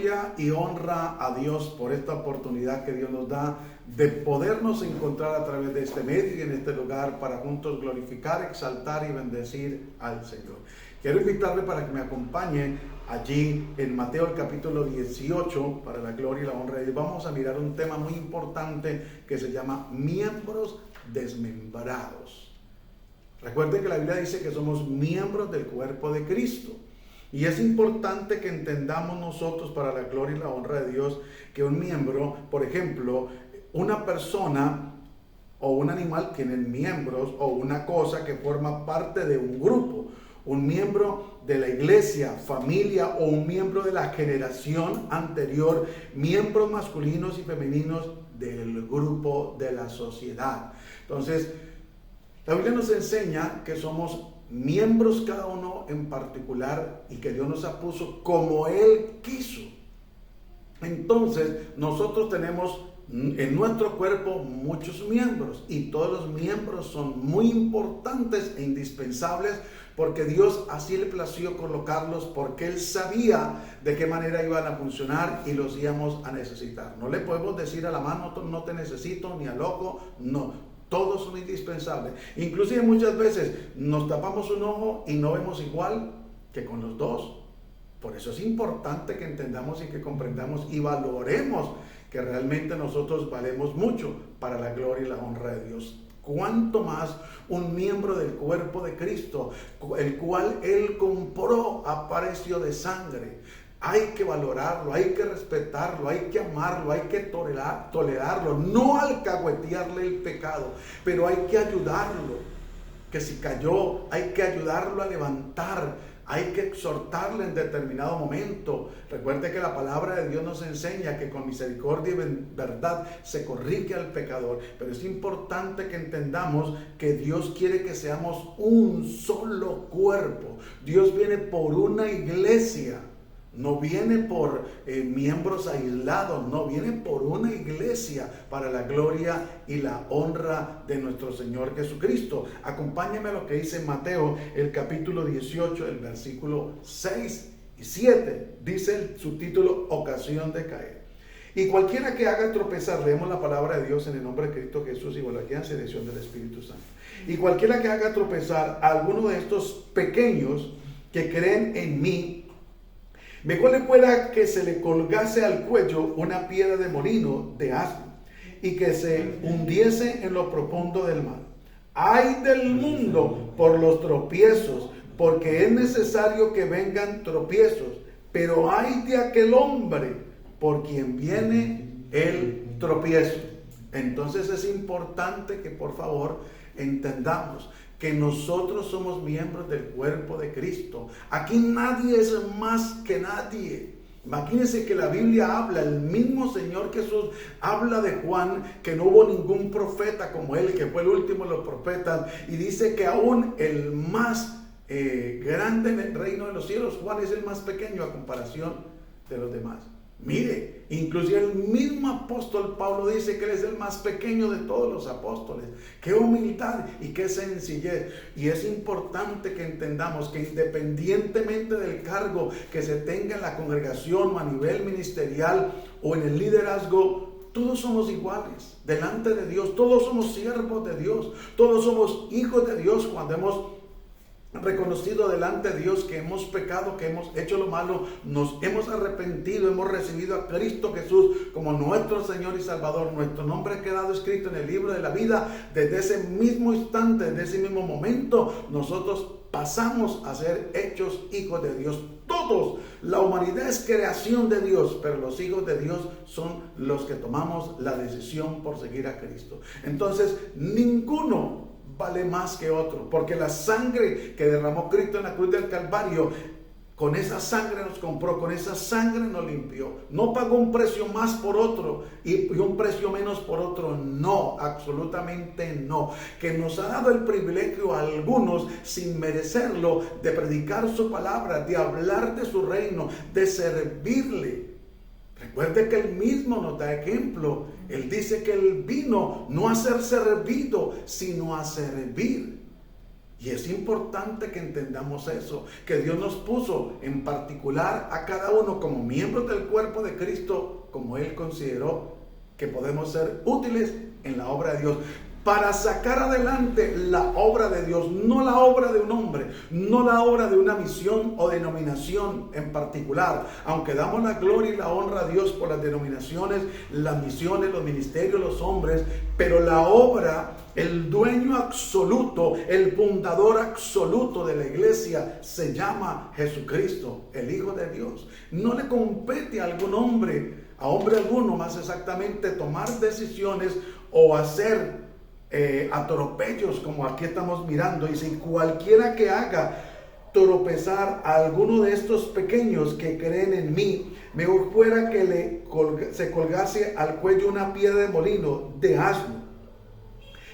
gloria y honra a Dios por esta oportunidad que Dios nos da de podernos encontrar a través de este medio y en este lugar para juntos glorificar, exaltar y bendecir al Señor. Quiero invitarle para que me acompañe allí en Mateo el capítulo 18, para la gloria y la honra de Dios. Vamos a mirar un tema muy importante que se llama miembros desmembrados. Recuerden que la Biblia dice que somos miembros del cuerpo de Cristo. Y es importante que entendamos nosotros, para la gloria y la honra de Dios, que un miembro, por ejemplo, una persona o un animal tienen miembros, o una cosa que forma parte de un grupo. Un miembro de la iglesia, familia, o un miembro de la generación anterior, miembros masculinos y femeninos del grupo de la sociedad. Entonces, la Biblia nos enseña que somos miembros cada uno en particular y que Dios nos ha puesto como Él quiso. Entonces, nosotros tenemos en nuestro cuerpo muchos miembros y todos los miembros son muy importantes e indispensables porque Dios así le plació colocarlos, porque Él sabía de qué manera iban a funcionar y los íbamos a necesitar. No le podemos decir a la mano, no te necesito, ni al ojo, no. Todos son indispensables. Inclusive muchas veces nos tapamos un ojo y no vemos igual que con los dos. Por eso es importante que entendamos y que comprendamos y valoremos que realmente nosotros valemos mucho para la gloria y la honra de Dios. Cuánto más un miembro del cuerpo de Cristo, el cual Él compró a precio de sangre. Hay que valorarlo, hay que respetarlo, hay que amarlo, hay que tolerarlo, no alcahuetearle el pecado, pero hay que ayudarlo, que si cayó hay que ayudarlo a levantar, hay que exhortarle en determinado momento. Recuerde que la palabra de Dios nos enseña que con misericordia y verdad se corrige al pecador, pero es importante que entendamos que Dios quiere que seamos un solo cuerpo. Dios viene por una iglesia. No viene por miembros aislados, no, viene por una iglesia para la gloria y la honra de nuestro Señor Jesucristo. Acompáñame a lo que dice Mateo, el capítulo 18, el versículo 6 y 7. Dice el subtítulo, ocasión de caer. Y cualquiera que haga tropezar, leemos la palabra de Dios en el nombre de Cristo Jesús y con la guianza y dirección del Espíritu Santo. Y cualquiera que haga tropezar a alguno de estos pequeños que creen en mí, mejor le fuera que se le colgase al cuello una piedra de molino de asno y que se hundiese en lo profundo del mar. Ay del mundo por los tropiezos, porque es necesario que vengan tropiezos, pero ay de aquel hombre por quien viene el tropiezo. Entonces es importante que por favor entendamos que nosotros somos miembros del cuerpo de Cristo. Aquí nadie es más que nadie. Imagínense que la Biblia habla, el mismo Señor Jesús habla de Juan, que no hubo ningún profeta como él, que fue el último de los profetas, y dice que aún el más grande en el reino de los cielos, Juan es el más pequeño a comparación de los demás. Mire, inclusive el mismo apóstol Pablo dice que él es el más pequeño de todos los apóstoles. Qué humildad y qué sencillez. Y es importante que entendamos que independientemente del cargo que se tenga en la congregación o a nivel ministerial o en el liderazgo, todos somos iguales delante de Dios. Todos somos siervos de Dios. Todos somos hijos de Dios cuando hemos reconocido delante de Dios que hemos pecado, que hemos hecho lo malo, nos hemos arrepentido, hemos recibido a Cristo Jesús como nuestro Señor y Salvador. Nuestro nombre ha quedado escrito en el libro de la vida. Desde ese mismo instante, desde ese mismo momento, nosotros pasamos a ser hechos hijos de Dios. Todos, la humanidad es creación de Dios, pero los hijos de Dios son los que tomamos la decisión por seguir a Cristo. Entonces, ninguno vale más que otro, porque la sangre que derramó Cristo en la cruz del Calvario, con esa sangre nos compró, con esa sangre nos limpió. No pagó un precio más por otro y un precio menos por otro. No, absolutamente no. Que nos ha dado el privilegio a algunos, sin merecerlo, de predicar su palabra, de hablar de su reino, de servirle. Recuerde que Él mismo nos da ejemplo. Él dice que Él vino no a ser servido, sino a servir. Y es importante que entendamos eso, que Dios nos puso en particular a cada uno como miembros del cuerpo de Cristo, como Él consideró que podemos ser útiles en la obra de Dios, para sacar adelante la obra de Dios, no la obra de un hombre, no la obra de una misión o denominación en particular. Aunque damos la gloria y la honra a Dios por las denominaciones, las misiones, los ministerios, los hombres, pero la obra, el dueño absoluto, el fundador absoluto de la iglesia se llama Jesucristo, el Hijo de Dios. No le compete a algún hombre, a hombre alguno más exactamente, tomar decisiones o hacer atropellos como aquí estamos mirando. Y si cualquiera que haga tropezar a alguno de estos pequeños que creen en mí, mejor fuera que se colgase al cuello una piedra de molino de asno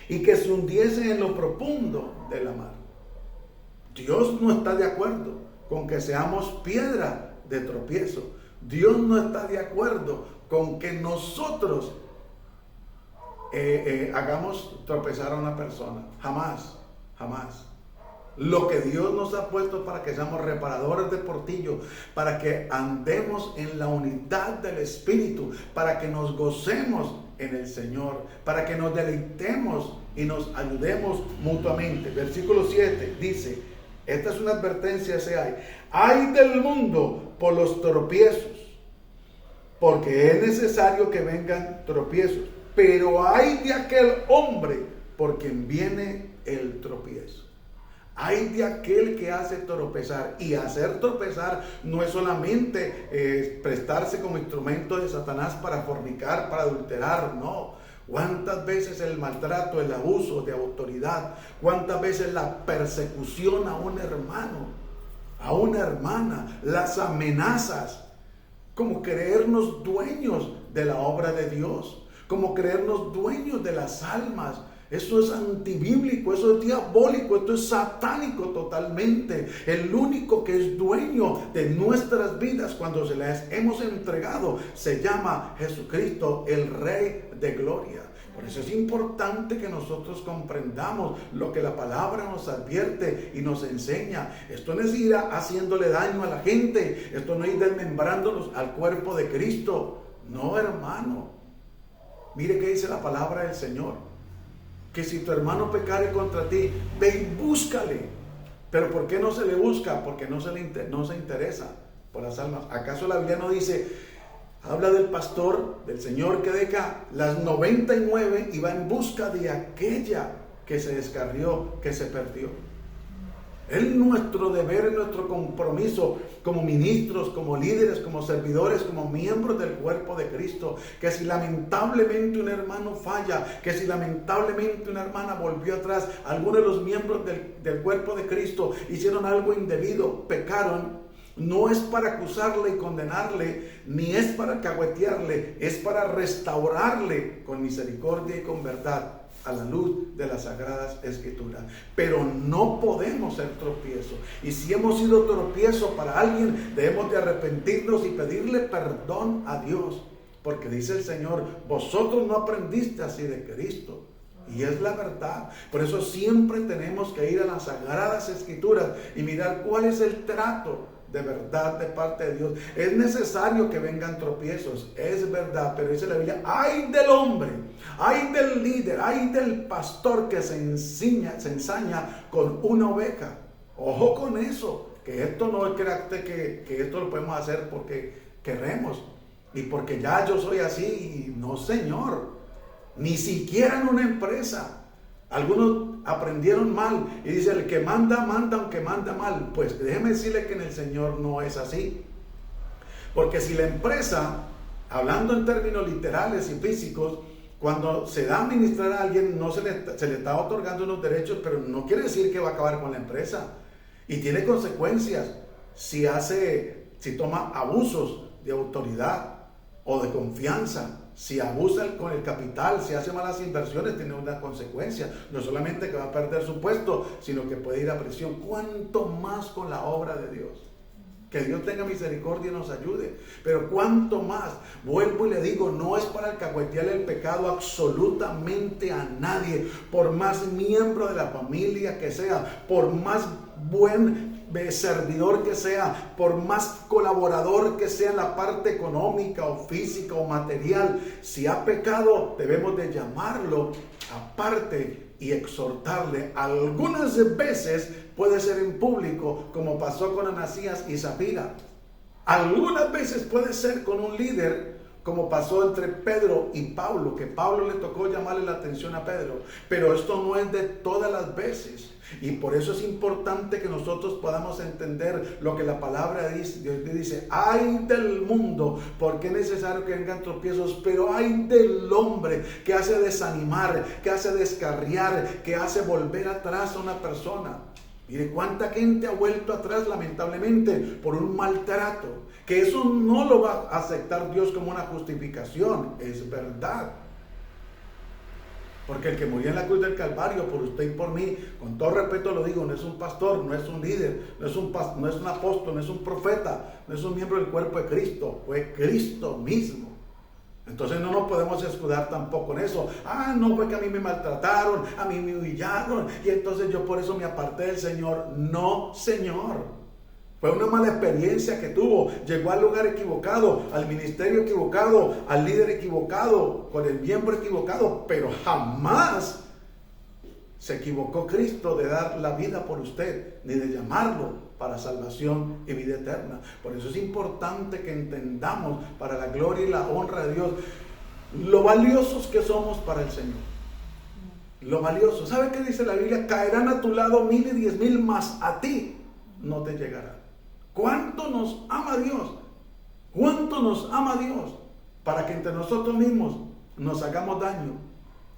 y que se hundiese en lo profundo de la mar. Dios no está de acuerdo con que seamos piedra de tropiezo. Dios no está de acuerdo con que nosotros hagamos tropezar a una persona. Jamás, jamás. Lo que Dios nos ha puesto para que seamos reparadores de portillo, para que andemos en la unidad del Espíritu, para que nos gocemos en el Señor, para que nos deleitemos y nos ayudemos mutuamente. Versículo 7 dice, esta es una advertencia, hay del mundo por los tropiezos, porque es necesario que vengan tropiezos. Pero hay de aquel hombre por quien viene el tropiezo. Hay de aquel que hace tropezar. Y hacer tropezar no es solamente prestarse como instrumento de Satanás para fornicar, para adulterar, no. ¿Cuántas veces el maltrato, el abuso de autoridad? ¿Cuántas veces la persecución a un hermano, a una hermana? Las amenazas, como creernos dueños de la obra de Dios, como creernos dueños de las almas. Eso es antibíblico, eso es diabólico, esto es satánico totalmente. El único que es dueño de nuestras vidas cuando se las hemos entregado se llama Jesucristo, el Rey de Gloria. Por eso es importante que nosotros comprendamos lo que la palabra nos advierte y nos enseña. Esto no es ir haciéndole daño a la gente, esto no es ir desmembrándolos al cuerpo de Cristo. No, hermano. Mire qué dice la palabra del Señor, que si tu hermano pecare contra ti, ve y búscale. Pero ¿por qué no se le busca? Porque no se interesa por las almas. ¿Acaso la Biblia no dice, habla del pastor, del Señor que deja las 99 y va en busca de aquella que se descarrió, que se perdió? Es nuestro deber, es nuestro compromiso como ministros, como líderes, como servidores, como miembros del cuerpo de Cristo, que si lamentablemente un hermano falla, que si lamentablemente una hermana volvió atrás, algunos de los miembros del cuerpo de Cristo hicieron algo indebido, pecaron, no es para acusarle y condenarle, ni es para cahuetearle, es para restaurarle con misericordia y con verdad a la luz de las Sagradas Escrituras. Pero no podemos ser tropiezo. Y si hemos sido tropiezo para alguien, debemos de arrepentirnos y pedirle perdón a Dios. Porque dice el Señor, vosotros no aprendiste así de Cristo. Y es la verdad. Por eso siempre tenemos que ir a las Sagradas Escrituras y mirar cuál es el trato de verdad de parte de Dios. Es necesario que vengan tropiezos, es verdad, pero dice la Biblia, ay del hombre, ay del líder, ay del pastor que se ensaña con una oveja. Ojo con eso, que esto no es que esto lo podemos hacer porque queremos y porque ya yo soy así. No, señor, ni siquiera en una empresa. Algunos aprendieron mal y dicen, el que manda, manda aunque manda mal. Pues déjeme decirle que en el Señor no es así. Porque si la empresa, hablando en términos literales y físicos, cuando se da a administrar a alguien, no se le está otorgando unos derechos, pero no quiere decir que va a acabar con la empresa. Y tiene consecuencias si toma abusos de autoridad o de confianza. Si abusa con el capital, si hace malas inversiones, tiene una consecuencia. No solamente que va a perder su puesto, sino que puede ir a prisión. ¿Cuánto más con la obra de Dios? Que Dios tenga misericordia y nos ayude. Pero cuánto más, vuelvo y le digo, no es para alcahuetearle el pecado absolutamente a nadie. Por más miembro de la familia que sea, por más buen servidor que sea, por más colaborador que sea en la parte económica o física o material, si ha pecado, debemos de llamarlo aparte y exhortarle. Algunas veces puede ser en público, como pasó con Ananías y Zafira. Algunas veces puede ser con un líder, como pasó entre Pedro y Pablo, que Pablo le tocó llamarle la atención a Pedro. Pero esto no es de todas las veces. Y por eso es importante que nosotros podamos entender lo que la palabra dice. Dios dice, ay del mundo, porque es necesario que vengan tropiezos, pero ay del hombre que hace desanimar, que hace descarriar, que hace volver atrás a una persona. Mire cuánta gente ha vuelto atrás lamentablemente por un maltrato, que eso no lo va a aceptar Dios como una justificación, es verdad. Porque el que murió en la cruz del Calvario por usted y por mí, con todo respeto lo digo, no es un pastor, no es un líder, no es un apóstol, no es un profeta, no es un miembro del cuerpo de Cristo, fue Cristo mismo. Entonces no nos podemos escudar tampoco en eso. No, fue que a mí me maltrataron, a mí me humillaron y entonces yo por eso me aparté del Señor. No, Señor. Fue una mala experiencia que tuvo. Llegó al lugar equivocado, al ministerio equivocado, al líder equivocado, con el miembro equivocado, pero jamás se equivocó Cristo de dar la vida por usted, ni de llamarlo para salvación y vida eterna. Por eso es importante que entendamos, para la gloria y la honra de Dios, lo valiosos que somos para el Señor. Lo valioso. ¿Sabe qué dice la Biblia? Caerán a tu lado 1,000 y 10,000, mas a ti no te llegará. ¿Cuánto nos ama Dios? ¿Cuánto nos ama Dios? Para que entre nosotros mismos nos hagamos daño,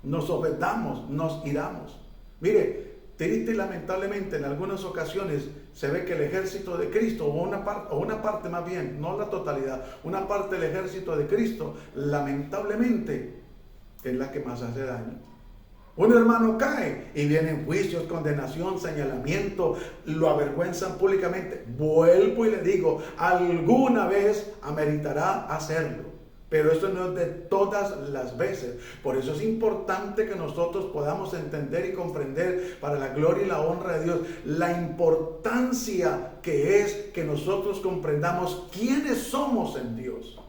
nos ofendamos, nos iramos. Mire, triste y lamentablemente en algunas ocasiones se ve que el ejército de Cristo, o una parte más bien, no la totalidad, una parte del ejército de Cristo, lamentablemente es la que más hace daño. Un hermano cae y vienen juicios, condenación, señalamiento, lo avergüenzan públicamente. Vuelvo y le digo, alguna vez ameritará hacerlo, pero eso no es de todas las veces. Por eso es importante que nosotros podamos entender y comprender, para la gloria y la honra de Dios, la importancia que es que nosotros comprendamos quiénes somos en Dios.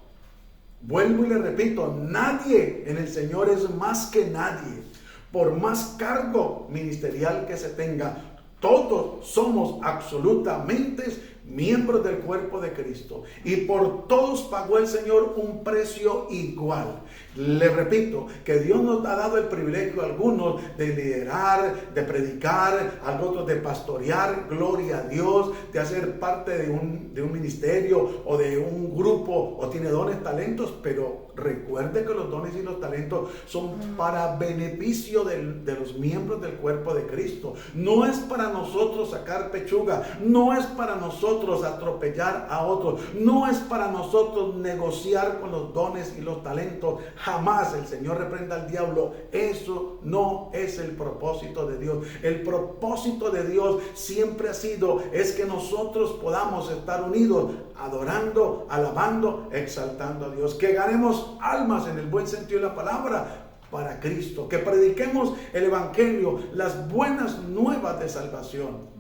Vuelvo y le repito, nadie en el Señor es más que nadie. Por más cargo ministerial que se tenga, todos somos absolutamente miembros del cuerpo de Cristo. Y por todos pagó el Señor un precio igual. Le repito que Dios nos ha dado el privilegio a algunos de liderar, de predicar, a otros de pastorear, gloria a Dios, de hacer parte de un ministerio o de un grupo, o tiene dones, talentos, pero recuerde que los dones y los talentos son para beneficio de los miembros del cuerpo de Cristo. No es para nosotros sacar pechuga, no es para nosotros atropellar a otros, no es para nosotros negociar con los dones y los talentos. Jamás. El Señor reprenda al diablo. Eso no es el propósito de Dios. El propósito de Dios siempre ha sido es que nosotros podamos estar unidos, adorando, alabando, exaltando a Dios, que ganemos almas en el buen sentido de la palabra para Cristo, que prediquemos el evangelio, las buenas nuevas de salvación.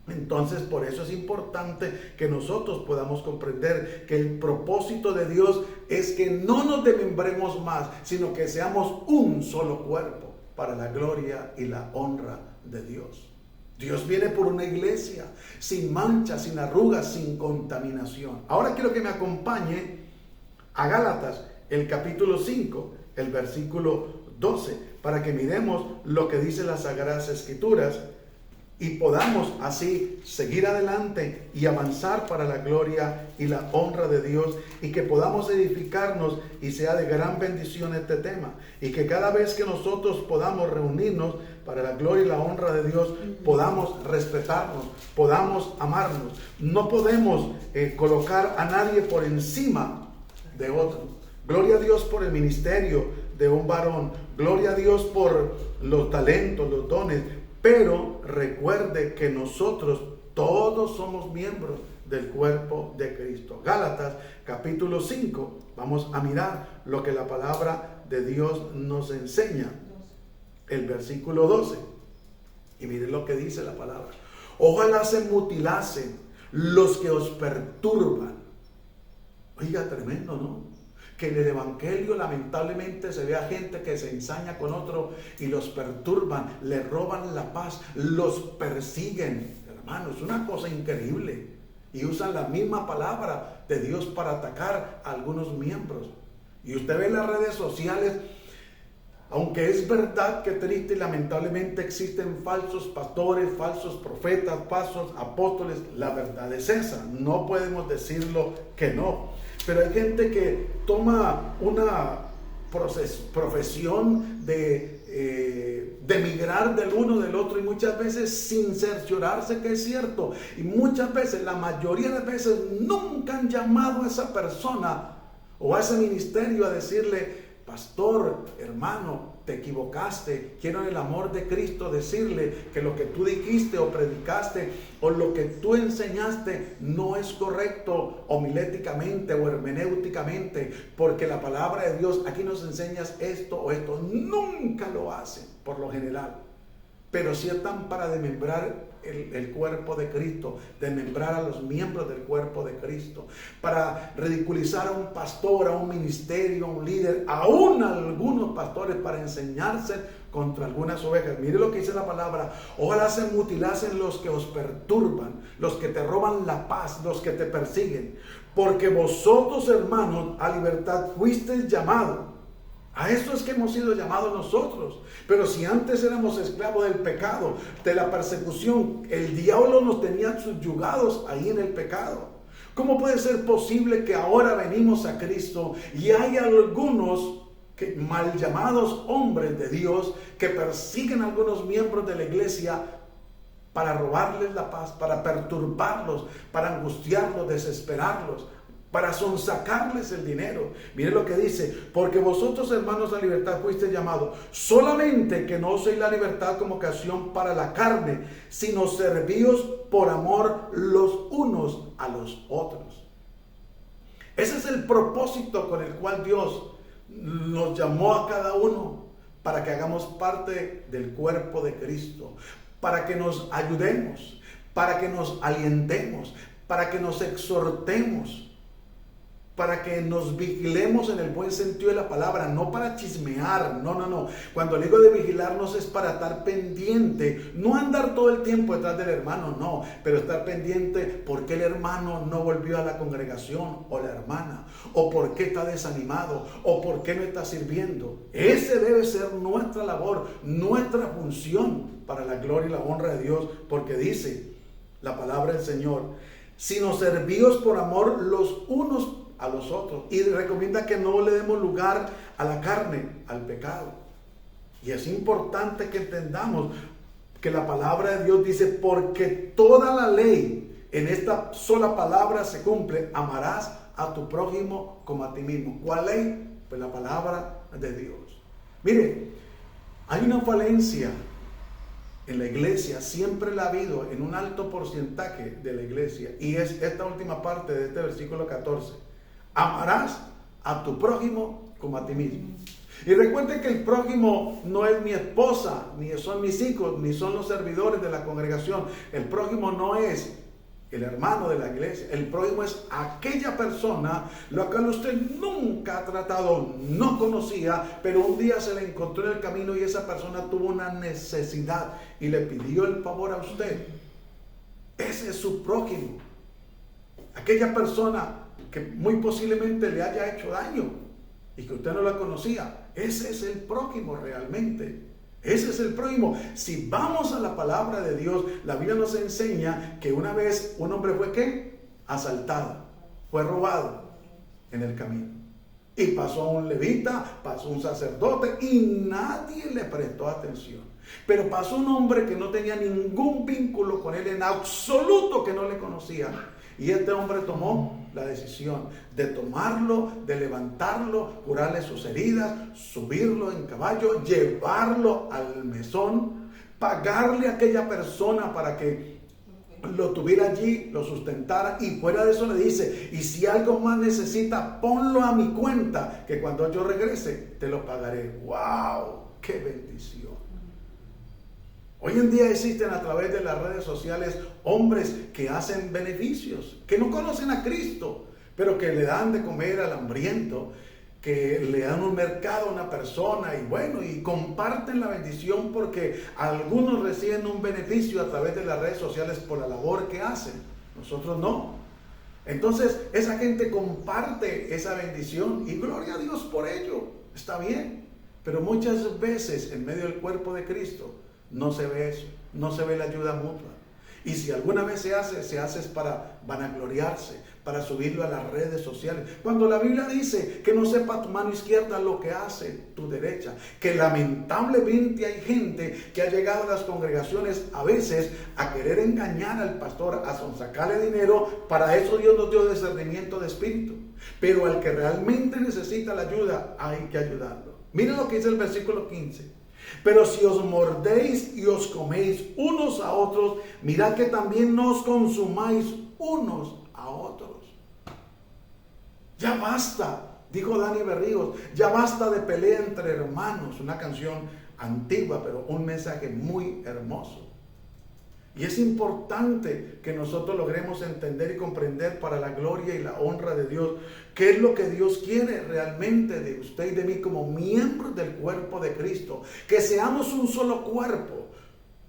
Entonces, por eso es importante que nosotros podamos comprender que el propósito de Dios es que no nos desmembremos más, sino que seamos un solo cuerpo para la gloria y la honra de Dios. Dios viene por una iglesia sin mancha, sin arrugas, sin contaminación. Ahora quiero que me acompañe a Gálatas, el capítulo 5, el versículo 12, para que miremos lo que dice las Sagradas Escrituras y podamos así seguir adelante y avanzar para la gloria y la honra de Dios, y que podamos edificarnos y sea de gran bendición este tema, y que cada vez que nosotros podamos reunirnos para la gloria y la honra de Dios, podamos respetarnos, podamos amarnos. No podemos colocar a nadie por encima de otro. Gloria a Dios por el ministerio de un varón, gloria a Dios por los talentos, los dones, pero recuerde que nosotros todos somos miembros del cuerpo de Cristo. Gálatas capítulo 5, vamos a mirar lo que la palabra de Dios nos enseña. El versículo 12. Y miren lo que dice la palabra. Ojalá se mutilasen los que os perturban. Oiga, tremendo, ¿no? Que en el evangelio lamentablemente se vea gente que se ensaña con otro y los perturban, le roban la paz, los persiguen. Hermanos, es una cosa increíble. Y usan la misma palabra de Dios para atacar a algunos miembros. Y usted ve en las redes sociales, aunque es verdad que triste y lamentablemente existen falsos pastores, falsos profetas, falsos apóstoles, la verdad es esa, no podemos decirlo que no. Pero hay gente que toma una profesión de migrar del uno del otro y muchas veces sin cerciorarse que es cierto. Y muchas veces, la mayoría de veces, nunca han llamado a esa persona o a ese ministerio a decirle: pastor, hermano, te equivocaste. Quiero en el amor de Cristo decirle que lo que tú dijiste o predicaste o lo que tú enseñaste no es correcto homiléticamente o hermenéuticamente, porque la palabra de Dios aquí nos enseña esto o esto. Nunca lo hacen por lo general, pero sí están para desmembrar el cuerpo de Cristo, desmembrar a los miembros del cuerpo de Cristo, para ridiculizar a un pastor, a un ministerio, a un líder, aún a algunos pastores, para enseñarse contra algunas ovejas. Mire lo que dice la palabra: ojalá se mutilasen los que os perturban, los que te roban la paz, los que te persiguen, porque vosotros, hermanos, a libertad fuisteis llamados. A eso es que hemos sido llamados nosotros. Pero si antes éramos esclavos del pecado, de la persecución, el diablo nos tenía subyugados ahí en el pecado. ¿Cómo puede ser posible que ahora venimos a Cristo y hay algunos mal llamados hombres de Dios que persiguen a algunos miembros de la iglesia para robarles la paz, para perturbarlos, para angustiarlos, desesperarlos, para sonsacarles el dinero? Mire lo que dice: porque vosotros, hermanos, a libertad fuisteis llamados, solamente que no uséis la libertad como ocasión para la carne, sino servíos por amor los unos a los otros. Ese es el propósito con el cual Dios nos llamó a cada uno, para que hagamos parte del cuerpo de Cristo, para que nos ayudemos, para que nos alientemos, para que nos exhortemos, para que nos vigilemos en el buen sentido de la palabra, no para chismear, no. Cuando digo de vigilarnos es para estar pendiente, no andar todo el tiempo detrás del hermano, no, pero estar pendiente por qué el hermano no volvió a la congregación, o la hermana, o por qué está desanimado, o por qué no está sirviendo. Ese debe ser nuestra labor, nuestra función, para la gloria y la honra de Dios, porque dice la palabra del Señor: sino servíos por amor los unos a los otros. Y recomienda que no le demos lugar a la carne, al pecado. Y es importante que entendamos que la palabra de Dios dice: porque toda la ley en esta sola palabra se cumple: amarás a tu prójimo como a ti mismo. ¿Cuál ley? Pues la palabra de Dios. Mire, hay una falencia en la iglesia, siempre la ha habido en un alto porcentaje de la iglesia, y es esta última parte de este versículo 14: amarás a tu prójimo como a ti mismo. Y recuerden que el prójimo no es mi esposa, ni son mis hijos, ni son los servidores de la congregación. El prójimo no es el hermano de la iglesia. El prójimo es aquella persona la cual usted nunca ha tratado, no conocía, pero un día se le encontró en el camino y esa persona tuvo una necesidad y le pidió el favor a usted. Ese es su prójimo. Aquella persona que muy posiblemente le haya hecho daño y que usted no la conocía. Ese es el prójimo realmente. Ese es el prójimo. Si vamos a la palabra de Dios, la Biblia nos enseña que una vez un hombre fue ¿qué? Asaltado, fue robado en el camino. Y pasó un levita, pasó un sacerdote y nadie le prestó atención. Pero pasó un hombre que no tenía ningún vínculo con él en absoluto, que no le conocía. Y este hombre tomó la decisión de tomarlo, de levantarlo, curarle sus heridas, subirlo en caballo, llevarlo al mesón, pagarle a aquella persona para que lo tuviera allí, lo sustentara, y fuera de eso le dice, y si algo más necesita, ponlo a mi cuenta, que cuando yo regrese, te lo pagaré. ¡Wow! ¡Qué bendición! Hoy en día existen a través de las redes sociales hombres que hacen beneficios, que no conocen a Cristo, pero que le dan de comer al hambriento, que le dan un mercado a una persona y bueno, y comparten la bendición porque algunos reciben un beneficio a través de las redes sociales por la labor que hacen, nosotros no. Entonces esa gente comparte esa bendición y gloria a Dios por ello, está bien, pero muchas veces en medio del cuerpo de Cristo no se ve eso, no se ve la ayuda mutua. Y si alguna vez se hace es para vanagloriarse, para subirlo a las redes sociales. Cuando la Biblia dice que no sepa tu mano izquierda lo que hace tu derecha, que lamentablemente hay gente que ha llegado a las congregaciones a veces a querer engañar al pastor, a sonsacarle dinero. Para eso Dios nos dio discernimiento de espíritu. Pero al que realmente necesita la ayuda, hay que ayudarlo. Miren lo que dice el versículo 15. Pero si os mordéis y os coméis unos a otros, mirad que también no os consumáis unos a otros. Ya basta, dijo Dani Berríos, ya basta de pelea entre hermanos. Una canción antigua, pero un mensaje muy hermoso. Y es importante que nosotros logremos entender y comprender para la gloria y la honra de Dios qué es lo que Dios quiere realmente de usted y de mí como miembros del cuerpo de Cristo. Que seamos un solo cuerpo,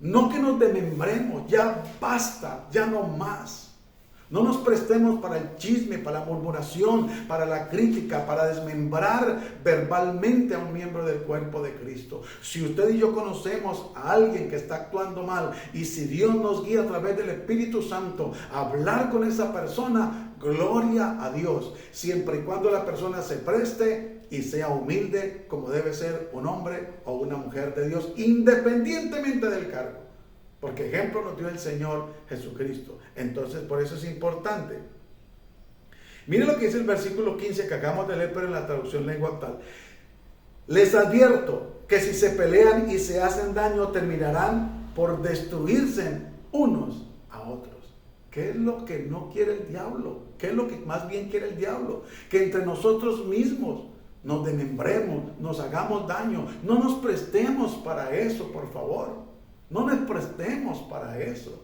no que nos desmembremos. Ya basta, ya no más. No nos prestemos para el chisme, para la murmuración, para la crítica, para desmembrar verbalmente a un miembro del cuerpo de Cristo. Si usted y yo conocemos a alguien que está actuando mal, y si Dios nos guía a través del Espíritu Santo a hablar con esa persona, gloria a Dios, siempre y cuando la persona se preste y sea humilde como debe ser un hombre o una mujer de Dios, independientemente del cargo. Porque ejemplo nos dio el Señor Jesucristo. Entonces, por eso es importante. Miren lo que dice el versículo 15 que acabamos de leer, pero en la traducción lengua actual. Les advierto que si se pelean y se hacen daño, terminarán por destruirse unos a otros. ¿Qué es lo que no quiere el diablo? ¿Qué es lo que más bien quiere el diablo? Que entre nosotros mismos nos desmembremos, nos hagamos daño. No nos prestemos para eso, por favor. No nos prestemos para eso,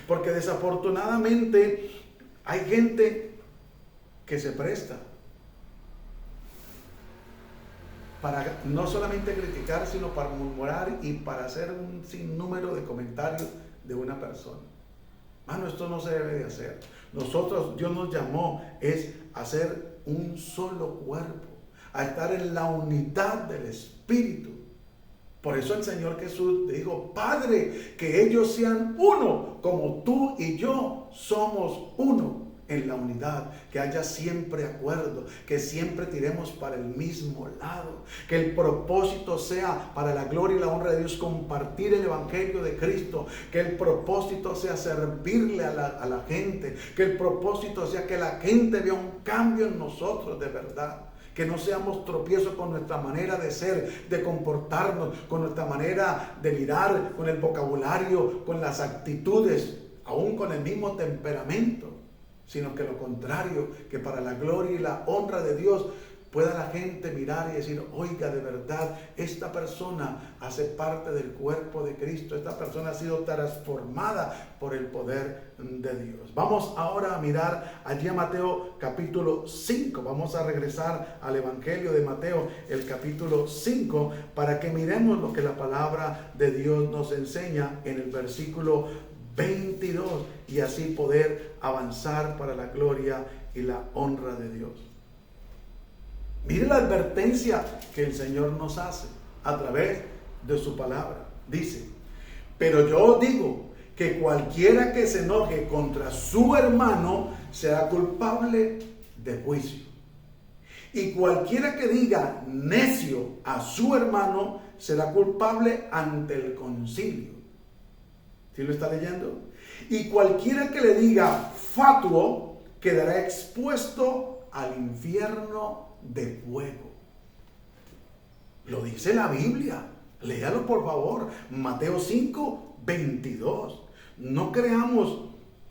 porque desafortunadamente hay gente que se presta para no solamente criticar, sino para murmurar y para hacer un sinnúmero de comentarios de una persona. Mano, esto no se debe de hacer. Nosotros, Dios nos llamó es a ser un solo cuerpo, a estar en la unidad del Espíritu. Por eso el Señor Jesús dijo: Padre, que ellos sean uno, como tú y yo somos uno en la unidad. Que haya siempre acuerdo, que siempre tiremos para el mismo lado. Que el propósito sea para la gloria y la honra de Dios compartir el Evangelio de Cristo. Que el propósito sea servirle a la gente. Que el propósito sea que la gente vea un cambio en nosotros de verdad. Que no seamos tropiezos con nuestra manera de ser, de comportarnos, con nuestra manera de mirar, con el vocabulario, con las actitudes, aún con el mismo temperamento, sino que lo contrario, que para la gloria y la honra de Dios pueda la gente mirar y decir: oiga, de verdad, esta persona hace parte del cuerpo de Cristo, esta persona ha sido transformada por el poder de Dios. Vamos ahora a mirar allí a Mateo capítulo 5, vamos a regresar al Evangelio de Mateo, el capítulo 5, para que miremos lo que la palabra de Dios nos enseña en el versículo 22 y así poder avanzar para la gloria y la honra de Dios. Mire la advertencia que el Señor nos hace a través de su palabra. Dice: pero yo os digo que cualquiera que se enoje contra su hermano será culpable de juicio. Y cualquiera que diga necio a su hermano será culpable ante el concilio. ¿Sí lo está leyendo? Y cualquiera que le diga fatuo quedará expuesto al infierno de fuego. Lo dice la Biblia. Léalo por favor. Mateo 5, 22. No creamos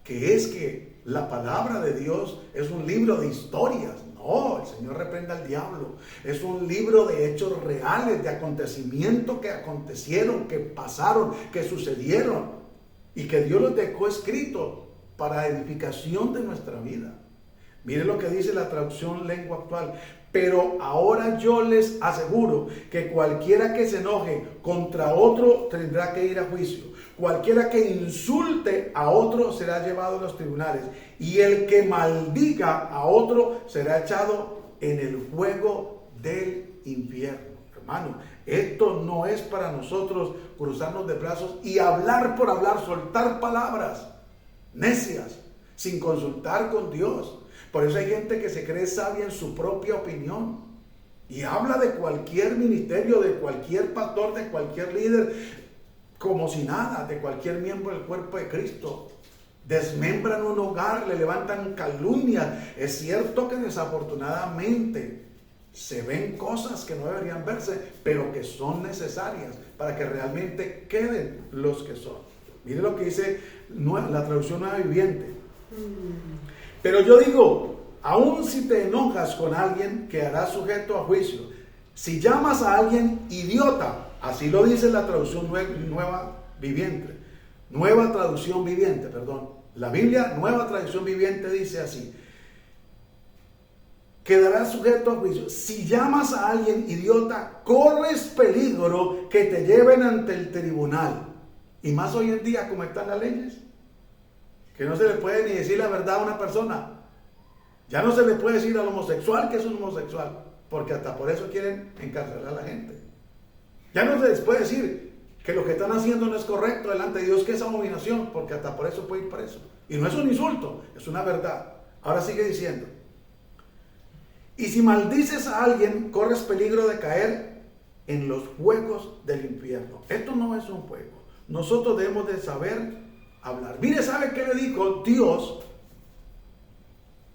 que es que la palabra de Dios es un libro de historias. No, el Señor reprenda al diablo. Es un libro de hechos reales, de acontecimientos que acontecieron, que pasaron, que sucedieron y que Dios los dejó escritos para edificación de nuestra vida. Mire lo que dice la traducción lengua actual. Pero ahora yo les aseguro que cualquiera que se enoje contra otro tendrá que ir a juicio. Cualquiera que insulte a otro será llevado a los tribunales. Y el que maldiga a otro será echado en el fuego del infierno. Hermano, esto no es para nosotros cruzarnos de brazos y hablar por hablar, soltar palabras necias, sin consultar con Dios. Por eso hay gente que se cree sabia en su propia opinión y habla de cualquier ministerio, de cualquier pastor, de cualquier líder, como si nada, de cualquier miembro del cuerpo de Cristo. Desmembran un hogar, le levantan calumnias. Es cierto que desafortunadamente se ven cosas que no deberían verse, pero que son necesarias para que realmente queden los que son. Mire lo que dice la traducción Nueva Viviente. Pero yo digo, aun si te enojas con alguien, quedarás sujeto a juicio. Si llamas a alguien idiota, así lo dice la traducción Nueva Viviente. Nueva traducción viviente, perdón. La Biblia, Nueva traducción viviente, dice así: quedarás sujeto a juicio. Si llamas a alguien idiota, corres peligro que te lleven ante el tribunal. Y más hoy en día, como están las leyes, que no se le puede ni decir la verdad a una persona. Ya no se le puede decir al homosexual que es un homosexual, porque hasta por eso quieren encarcelar a la gente. Ya no se les puede decir que lo que están haciendo no es correcto delante de Dios, que es abominación, porque hasta por eso puede ir preso. Y no es un insulto, es una verdad. Ahora sigue diciendo: y si maldices a alguien, corres peligro de caer en los fuegos del infierno. Esto no es un juego. Nosotros debemos de saber hablar. Mire, ¿sabe qué le dijo Dios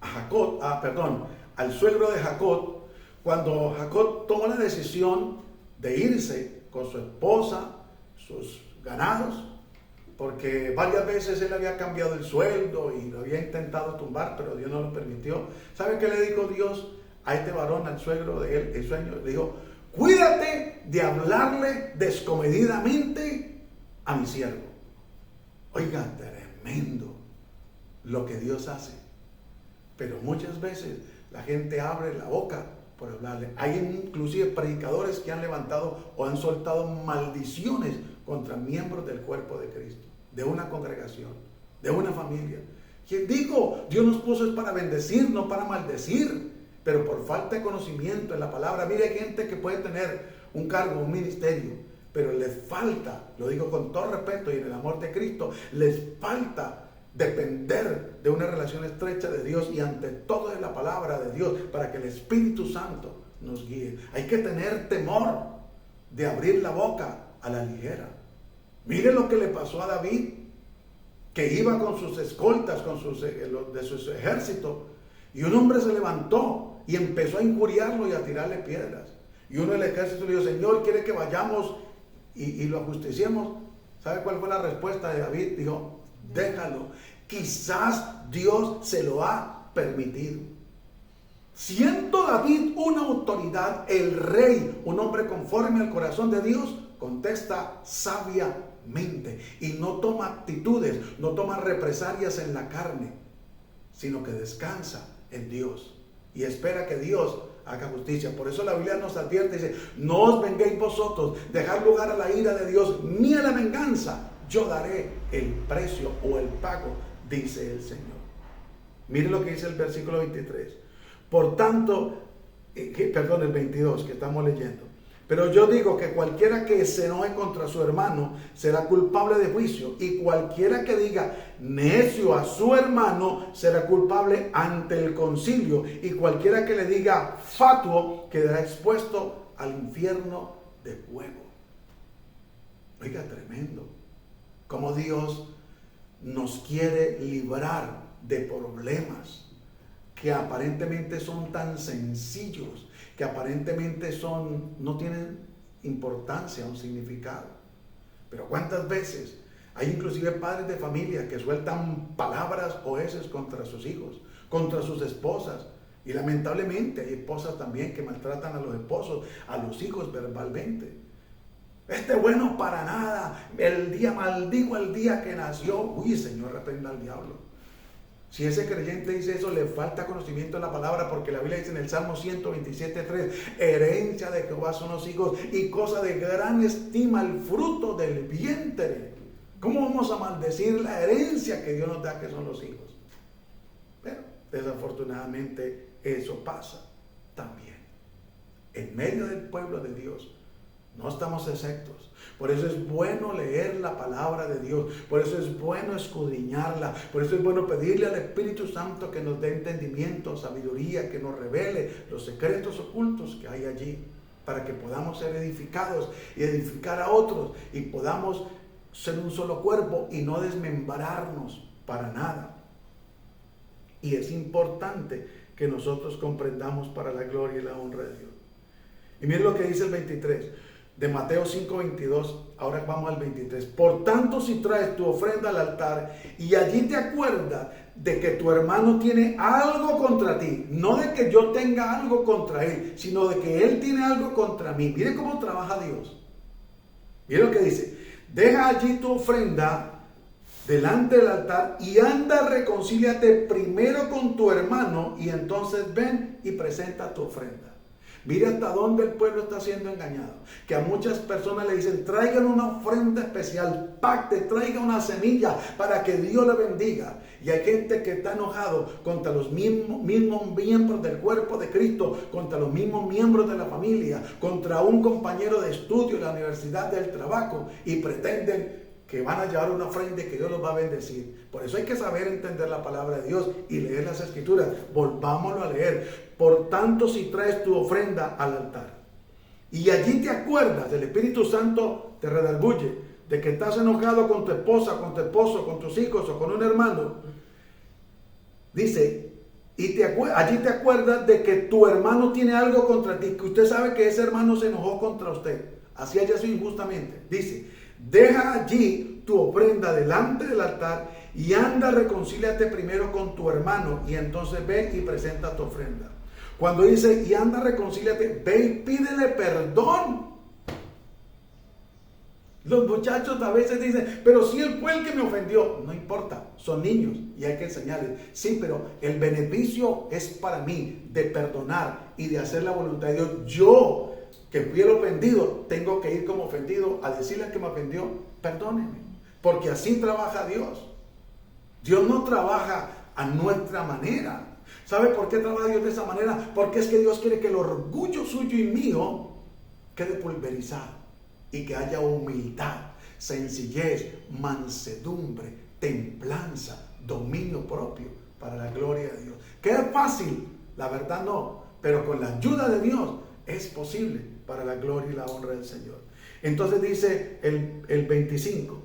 a Jacob, al suegro de Jacob, cuando Jacob tomó la decisión de irse con su esposa, sus ganados? Porque varias veces él había cambiado el sueldo y lo había intentado tumbar, pero Dios no lo permitió. ¿Sabe qué le dijo Dios a este varón, al suegro de él? El sueño le dijo: cuídate de hablarle descomedidamente a mi siervo. Oiga, tremendo lo que Dios hace. Pero muchas veces la gente abre la boca por hablarle. Hay inclusive predicadores que han levantado o han soltado maldiciones contra miembros del cuerpo de Cristo, de una congregación, de una familia. ¿Quién dijo? Dios nos puso es para bendecir, no para maldecir. Pero por falta de conocimiento en la palabra, mire, hay gente que puede tener un cargo, un ministerio, pero les falta, lo digo con todo respeto y en el amor de Cristo, les falta depender de una relación estrecha de Dios y ante todo de la palabra de Dios para que el Espíritu Santo nos guíe. Hay que tener temor de abrir la boca a la ligera. Mire lo que le pasó a David, que iba con sus escoltas, de sus ejércitos, y un hombre se levantó y empezó a injuriarlo y a tirarle piedras. Y uno del ejército le dijo: Señor, ¿quiere que vayamos y lo ajusticiemos? ¿Sabe cuál fue la respuesta de David? Dijo: déjalo, quizás Dios se lo ha permitido. Siendo David una autoridad, el rey, un hombre conforme al corazón de Dios, contesta sabiamente y no toma actitudes, no toma represalias en la carne, sino que descansa en Dios y espera que Dios haga justicia. Por eso la Biblia nos advierte, dice: no os venguéis vosotros, dejad lugar a la ira de Dios, ni a la venganza, yo daré el precio o el pago, dice el Señor. Mire lo que dice el versículo 23. Por tanto, el 22 que estamos leyendo. Pero yo digo que cualquiera que se enoje contra su hermano será culpable de juicio, y cualquiera que diga necio a su hermano será culpable ante el concilio, y cualquiera que le diga fatuo quedará expuesto al infierno de fuego. Oiga, tremendo como Dios nos quiere librar de problemas que aparentemente son tan sencillos, que aparentemente no tienen importancia o un significado. Pero ¿cuántas veces Hay inclusive padres de familia que sueltan palabras oeces contra sus hijos, contra sus esposas. Y lamentablemente hay esposas también que maltratan a los esposos, a los hijos verbalmente. Este bueno para nada, maldigo el día que nació. Uy, Señor, reprenda al diablo. Si ese creyente dice eso, le falta conocimiento de la palabra, porque la Biblia dice en el Salmo 127:3, herencia de Jehová son los hijos y cosa de gran estima el fruto del vientre. ¿Cómo vamos a maldecir la herencia que Dios nos da, que son los hijos? Pero desafortunadamente eso pasa también. En medio del pueblo de Dios no estamos exentos. Por eso es bueno leer la palabra de Dios. Por eso es bueno escudriñarla. Por eso es bueno pedirle al Espíritu Santo que nos dé entendimiento, sabiduría, que nos revele los secretos ocultos que hay allí, para que podamos ser edificados y edificar a otros, y podamos ser un solo cuerpo y no desmembrarnos para nada. Y es importante que nosotros comprendamos para la gloria y la honra de Dios. Y miren lo que dice el 23 de Mateo 5:22. Ahora vamos al 23. Por tanto, si traes tu ofrenda al altar y allí te acuerdas de que tu hermano tiene algo contra ti, no de que yo tenga algo contra él, sino de que él tiene algo contra mí. Mire cómo trabaja Dios. Mire lo que dice: deja allí tu ofrenda delante del altar y anda, reconcíliate primero con tu hermano y entonces ven y presenta tu ofrenda. Mire hasta dónde el pueblo está siendo engañado. Que a muchas personas le dicen: traigan una ofrenda especial, pacte, traiga una semilla para que Dios la bendiga. Y hay gente que está enojado contra los mismos miembros del cuerpo de Cristo, contra los mismos miembros de la familia, contra un compañero de estudio en la universidad, del trabajo, y pretenden que van a llevar una ofrenda y que Dios los va a bendecir. Por eso hay que saber entender la palabra de Dios y leer las Escrituras. Volvámoslo a leer. Por tanto, si traes tu ofrenda al altar y allí te acuerdas, el Espíritu Santo te redarguye de que estás enojado con tu esposa, con tu esposo, con tus hijos o con un hermano, dice, y allí te acuerdas de que tu hermano tiene algo contra ti, que usted sabe que ese hermano se enojó contra usted, así haya sido injustamente. Dice: deja allí tu ofrenda delante del altar y anda, reconcíliate primero con tu hermano y entonces ve y presenta tu ofrenda. Cuando dice y anda, reconcíliate, ve y pídele perdón. Los muchachos a veces dicen: pero si él fue el que me ofendió. No importa, son niños y hay que enseñarles. Sí, pero el beneficio es para mí de perdonar y de hacer la voluntad de Dios. Yo, que fui el ofendido, tengo que ir como ofendido a decirle al que me ofendió: perdóneme, porque así trabaja Dios. Dios no trabaja a nuestra manera. ¿Sabe por qué trabaja Dios de esa manera? Porque es que Dios quiere que el orgullo suyo y mío quede pulverizado y que haya humildad, sencillez, mansedumbre, templanza, dominio propio para la gloria de Dios. ¿Que es fácil? La verdad no, pero con la ayuda de Dios es posible para la gloria y la honra del Señor. Entonces dice el 25: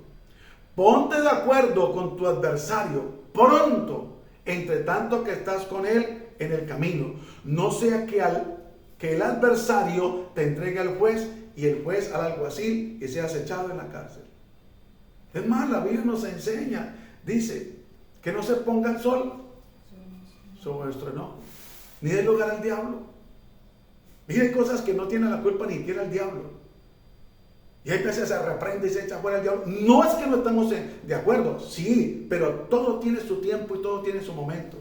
ponte de acuerdo con tu adversario pronto, entre tanto que estás con él en el camino, no sea que el adversario te entregue al juez y el juez al alguacil y seas echado en la cárcel. Es más, la Biblia nos enseña, dice, que no se ponga el sol sobre nuestro enojo, ni dé lugar al diablo. Y hay cosas que no tienen la culpa ni siquiera el diablo. Y hay veces se reprende y se echa fuera el diablo. No es que no estamos de acuerdo, sí, pero todo tiene su tiempo y todo tiene su momento.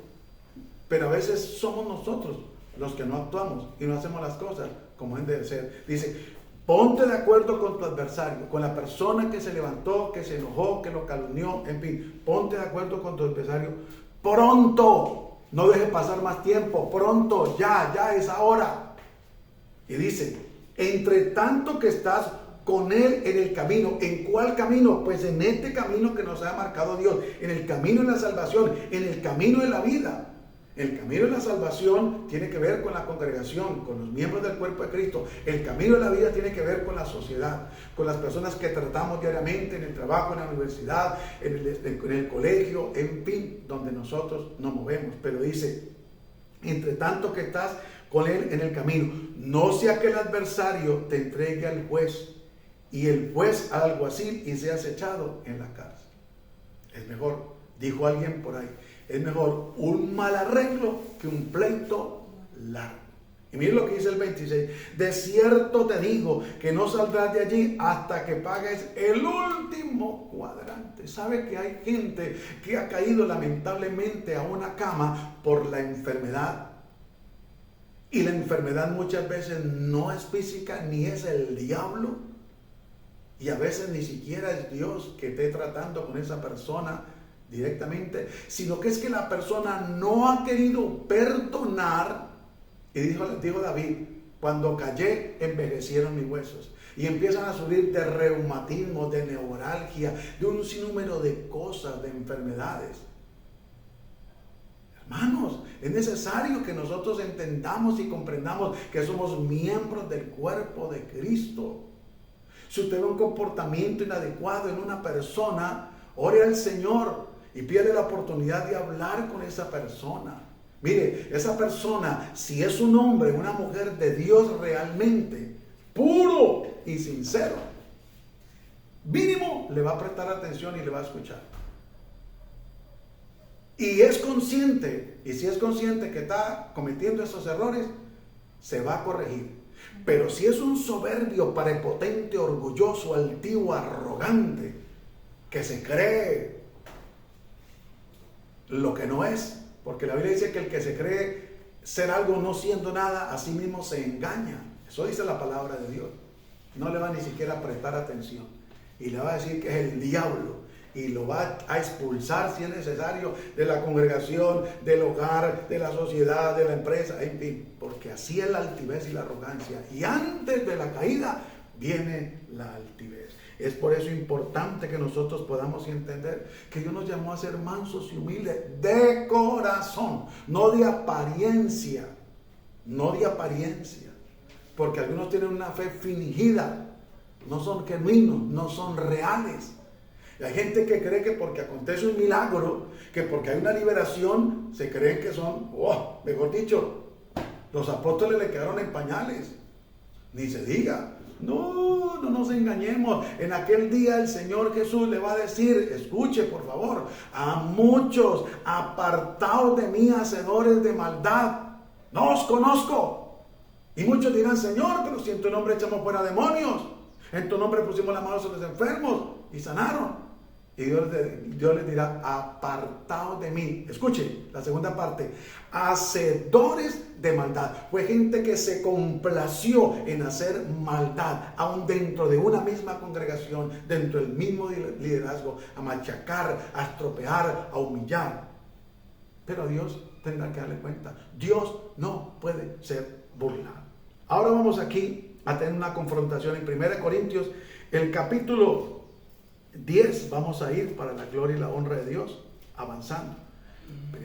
Pero a veces somos nosotros los que no actuamos y no hacemos las cosas como deben de ser. Dice: ponte de acuerdo con tu adversario, con la persona que se levantó, que se enojó, que lo calumnió, en fin, ponte de acuerdo con tu adversario pronto. No dejes pasar más tiempo, pronto, ya es ahora. Y dice: entre tanto que estás con él en el camino. ¿En cuál camino? Pues en este camino que nos ha marcado Dios, en el camino de la salvación, en el camino de la vida. El camino de la salvación tiene que ver con la congregación, con los miembros del cuerpo de Cristo. El camino de la vida tiene que ver con la sociedad, con las personas que tratamos diariamente en el trabajo, en la universidad, en el colegio, en fin, donde nosotros nos movemos. Pero dice: entre tanto que estás con él en el camino, no sea que el adversario te entregue al juez y el juez al alguacil y seas echado en la cárcel. Es mejor, dijo alguien por ahí, es mejor un mal arreglo que un pleito largo. Y miren lo que dice el 26. De cierto te digo que no saldrás de allí hasta que pagues el último cuadrante. ¿Sabe que hay gente que ha caído lamentablemente a una cama por la enfermedad? Y la enfermedad muchas veces no es física ni es el diablo. Y a veces ni siquiera es Dios que esté tratando con esa persona directamente, sino que es que la persona no ha querido perdonar. Y dijo David, cuando callé envejecieron mis huesos. Y empiezan a subir de reumatismo, de neuralgia, de un sinnúmero de cosas, de enfermedades. Hermanos, es necesario que nosotros entendamos y comprendamos que somos miembros del cuerpo de Cristo. Si usted ve un comportamiento inadecuado en una persona, ore al Señor y pídale la oportunidad de hablar con esa persona. Mire, esa persona, si es un hombre, una mujer de Dios realmente, puro y sincero, mínimo le va a prestar atención y le va a escuchar. Y es consciente, y si es consciente que está cometiendo esos errores, se va a corregir. Pero si es un soberbio, prepotente, orgulloso, altivo, arrogante, que se cree lo que no es, porque la Biblia dice que el que se cree ser algo no siendo nada, a sí mismo se engaña. Eso dice la palabra de Dios. No le va ni siquiera a prestar atención. Y le va a decir que es el diablo. Y lo va a expulsar si es necesario de la congregación, del hogar, de la sociedad, de la empresa, en fin. Porque así es la altivez y la arrogancia. Y antes de la caída viene la altivez. Es por eso importante que nosotros podamos entender que Dios nos llamó a ser mansos y humildes de corazón, no de apariencia, no de apariencia, porque algunos tienen una fe fingida, no son genuinos, no son reales. Y hay gente que cree que porque acontece un milagro, que porque hay una liberación, se creen que son, mejor dicho, los apóstoles le quedaron en pañales, ni se diga. No nos engañemos. En aquel día el Señor Jesús le va a decir, escuche por favor, a muchos, apartaos de mí, hacedores de maldad, no os conozco. Y muchos dirán, Señor, pero si en tu nombre echamos fuera demonios, en tu nombre pusimos las manos sobre los enfermos y sanaron. Y Dios les dirá, apartaos de mí. Escuche la segunda parte, hacedores de maldad. Fue gente que se complació en hacer maldad, aún dentro de una misma congregación, dentro del mismo liderazgo, a machacar, a estropear, a humillar. Pero a Dios tendrá que darle cuenta. Dios no puede ser burlado. Ahora vamos aquí a tener una confrontación en 1 Corintios, el capítulo 10, vamos a ir para la gloria y la honra de Dios, avanzando.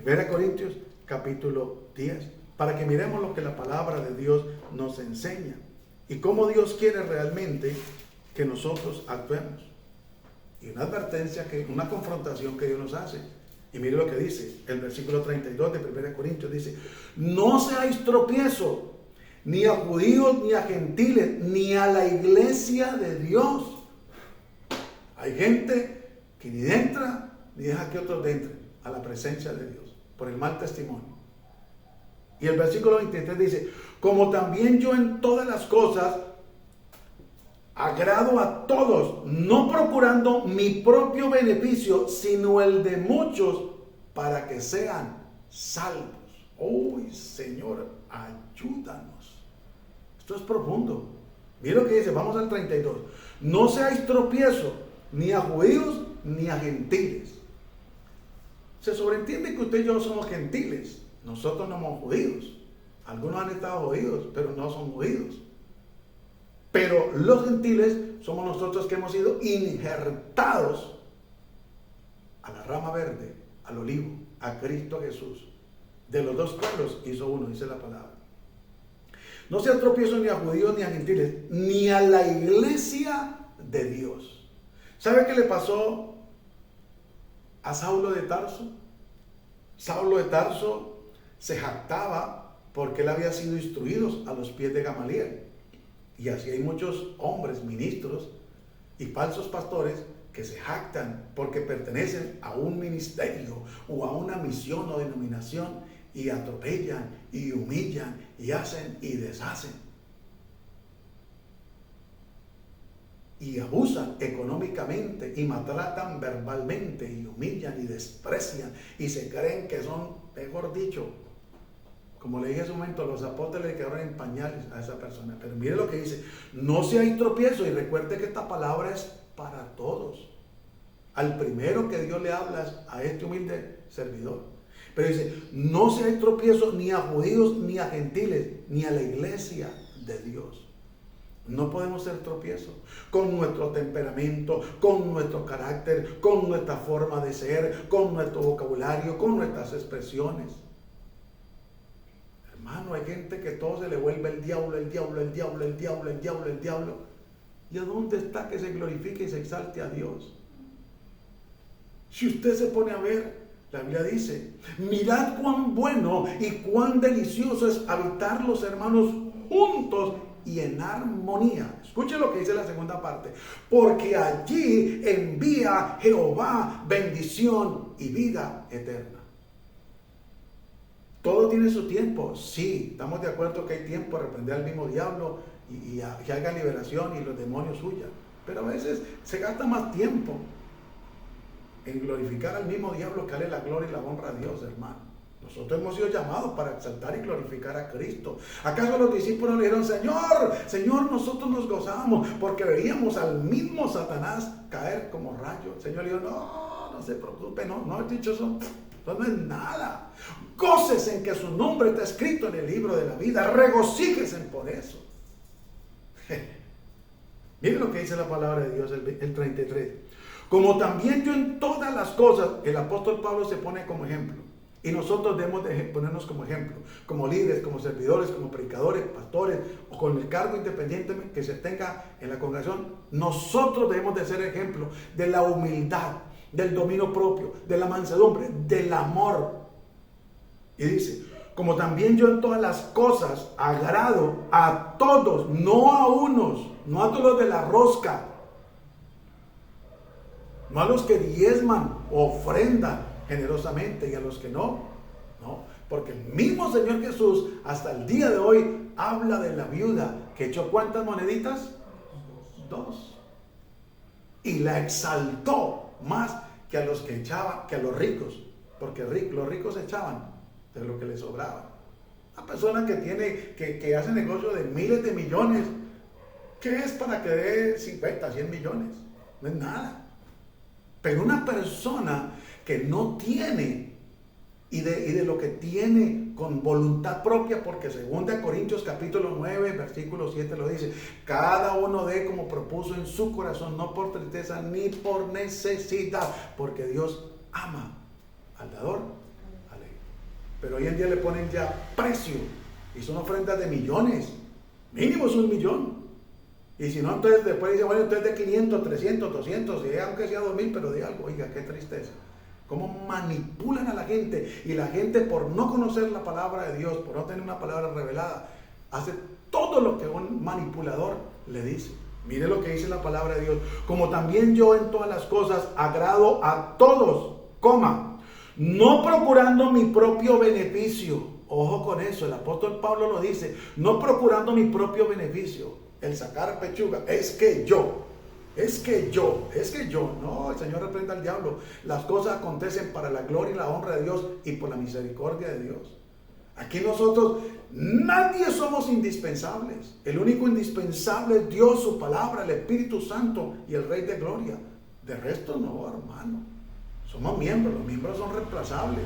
1 Corintios capítulo 10, para que miremos lo que la palabra de Dios nos enseña y cómo Dios quiere realmente que nosotros actuemos. Y una advertencia, una confrontación que Dios nos hace. Y mire lo que dice el versículo 32 de 1 Corintios, dice, no seáis tropiezo, ni a judíos, ni a gentiles, ni a la iglesia de Dios. Hay gente que ni entra ni deja que otros entren a la presencia de Dios por el mal testimonio. Y el versículo 23 dice, como también yo en todas las cosas agrado a todos, no procurando mi propio beneficio, sino el de muchos, para que sean salvos. ¡Uy, Señor, ayúdanos! Esto es profundo. Mira lo que dice, vamos al 32. No seáis tropiezo, ni a judíos, ni a gentiles. Se sobreentiende que usted y yo somos gentiles. Nosotros no somos judíos. Algunos han estado judíos, pero no son judíos. Pero los gentiles somos nosotros que hemos sido injertados a la rama verde, al olivo, a Cristo Jesús. De los dos pueblos hizo uno, dice la palabra. No se tropiezo ni a judíos ni a gentiles, ni a la iglesia de Dios. ¿Sabe qué le pasó a Saulo de Tarso? Saulo de Tarso se jactaba porque él había sido instruido a los pies de Gamaliel. Y así hay muchos hombres, ministros y falsos pastores que se jactan porque pertenecen a un ministerio o a una misión o denominación y atropellan y humillan y hacen y deshacen. Y abusan económicamente y maltratan verbalmente y humillan y desprecian y se creen que son, mejor dicho, como le dije hace un momento, los apóstoles le quedaron en pañales a esa persona. Pero mire lo que dice: no se hay tropiezo. Y recuerde que esta palabra es para todos. Al primero que Dios le habla a este humilde servidor. Pero dice: no se hay tropiezo ni a judíos ni a gentiles ni a la iglesia de Dios. No podemos ser tropiezos con nuestro temperamento, con nuestro carácter, con nuestra forma de ser, con nuestro vocabulario, con nuestras expresiones. Hermano, hay gente que todo se le vuelve el diablo, el diablo, el diablo, el diablo, el diablo, el diablo. ¿Y a dónde está que se glorifique y se exalte a Dios? Si usted se pone a ver, la Biblia dice: mirad cuán bueno y cuán delicioso es habitar los hermanos juntos y en armonía. Escuche lo que dice la segunda parte: porque allí envía Jehová bendición y vida eterna. Todo tiene su tiempo. Sí, estamos de acuerdo que hay tiempo de reprender al mismo diablo y que haga liberación y los demonios huyan. Pero a veces se gasta más tiempo en glorificar al mismo diablo que darle la gloria y la honra a Dios, hermano. Nosotros hemos sido llamados para exaltar y glorificar a Cristo. ¿Acaso los discípulos le dijeron: Señor, Señor, nosotros nos gozábamos porque veíamos al mismo Satanás caer como rayo? El Señor le dijo: no se preocupe, no he dicho eso. Eso no es nada. Gócese en que su nombre está escrito en el libro de la vida. Regocíjese por eso. Miren lo que dice la palabra de Dios, el 33. Como también yo en todas las cosas, el apóstol Pablo se pone como ejemplo. Y nosotros debemos de ponernos como ejemplo, como líderes, como servidores, como predicadores, pastores, o con el cargo independiente que se tenga en la congregación. Nosotros debemos de ser ejemplo de la humildad, del dominio propio, de la mansedumbre, del amor. Y dice: como también yo en todas las cosas agrado a todos, no a unos, no a todos los de la rosca, no a los que diezman o ofrendan generosamente, y a los que no, porque el mismo Señor Jesús hasta el día de hoy habla de la viuda que echó ¿cuántas moneditas? 2. Y la exaltó más que a los que echaban, que a los ricos, porque los ricos echaban de lo que les sobraba. Una persona que hace negocio de miles de millones, ¿qué es para que dé 50, 100 millones? No es nada. Pero una persona que no tiene y de lo que tiene con voluntad propia, porque 2 Corintios capítulo 9 versículo 7 lo dice: cada uno dé como propuso en su corazón, no por tristeza ni por necesidad, porque Dios ama al dador alegre. Pero hoy en día le ponen ya precio y son ofrendas de millones, mínimo es 1 millón. Y si no, entonces después dice: bueno, entonces de 500, 300, 200, aunque sea 2000, pero de algo. Oiga, qué tristeza. Cómo manipulan a la gente, y la gente, por no conocer la palabra de Dios, por no tener una palabra revelada, hace todo lo que un manipulador le dice. Mire lo que dice la palabra de Dios: como también yo en todas las cosas agrado a todos, no procurando mi propio beneficio. Ojo con eso, el apóstol Pablo lo dice: no procurando mi propio beneficio, el sacar pechuga, es que yo. No, el Señor reprenda al diablo. Las cosas acontecen para la gloria y la honra de Dios y por la misericordia de Dios. Aquí nosotros, nadie somos indispensables. El único indispensable es Dios, su palabra, el Espíritu Santo y el Rey de Gloria. De resto no, hermano. Somos miembros, los miembros son reemplazables.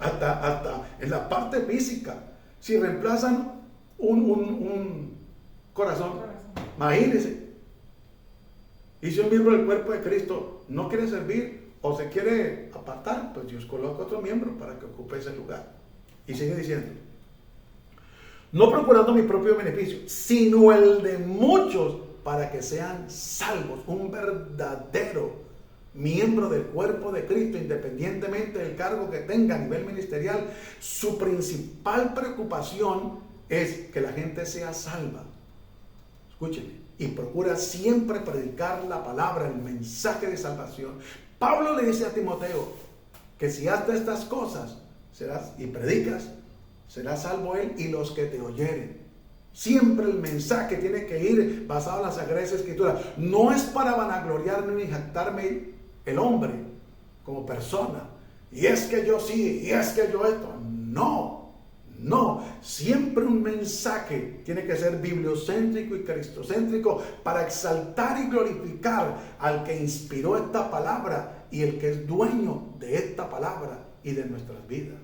Hasta en la parte física. Si reemplazan un corazón, imagínense. Y si un miembro del cuerpo de Cristo no quiere servir o se quiere apartar, pues Dios coloca otro miembro para que ocupe ese lugar. Y sigue diciendo: no procurando mi propio beneficio, sino el de muchos, para que sean salvos. Un verdadero miembro del cuerpo de Cristo, independientemente del cargo que tenga a nivel ministerial, su principal preocupación es que la gente sea salva. escúcheme, y procura siempre predicar la palabra, el mensaje de salvación. Pablo le dice a Timoteo que si haces estas cosas y predicas, será salvo él y los que te oyeren. Siempre el mensaje tiene que ir basado en las Sagradas Escrituras. No es para vanagloriarme ni jactarme el hombre como persona. Y es que yo sí, y es que yo esto. No. Siempre un mensaje tiene que ser bibliocéntrico y cristocéntrico para exaltar y glorificar al que inspiró esta palabra y el que es dueño de esta palabra y de nuestras vidas.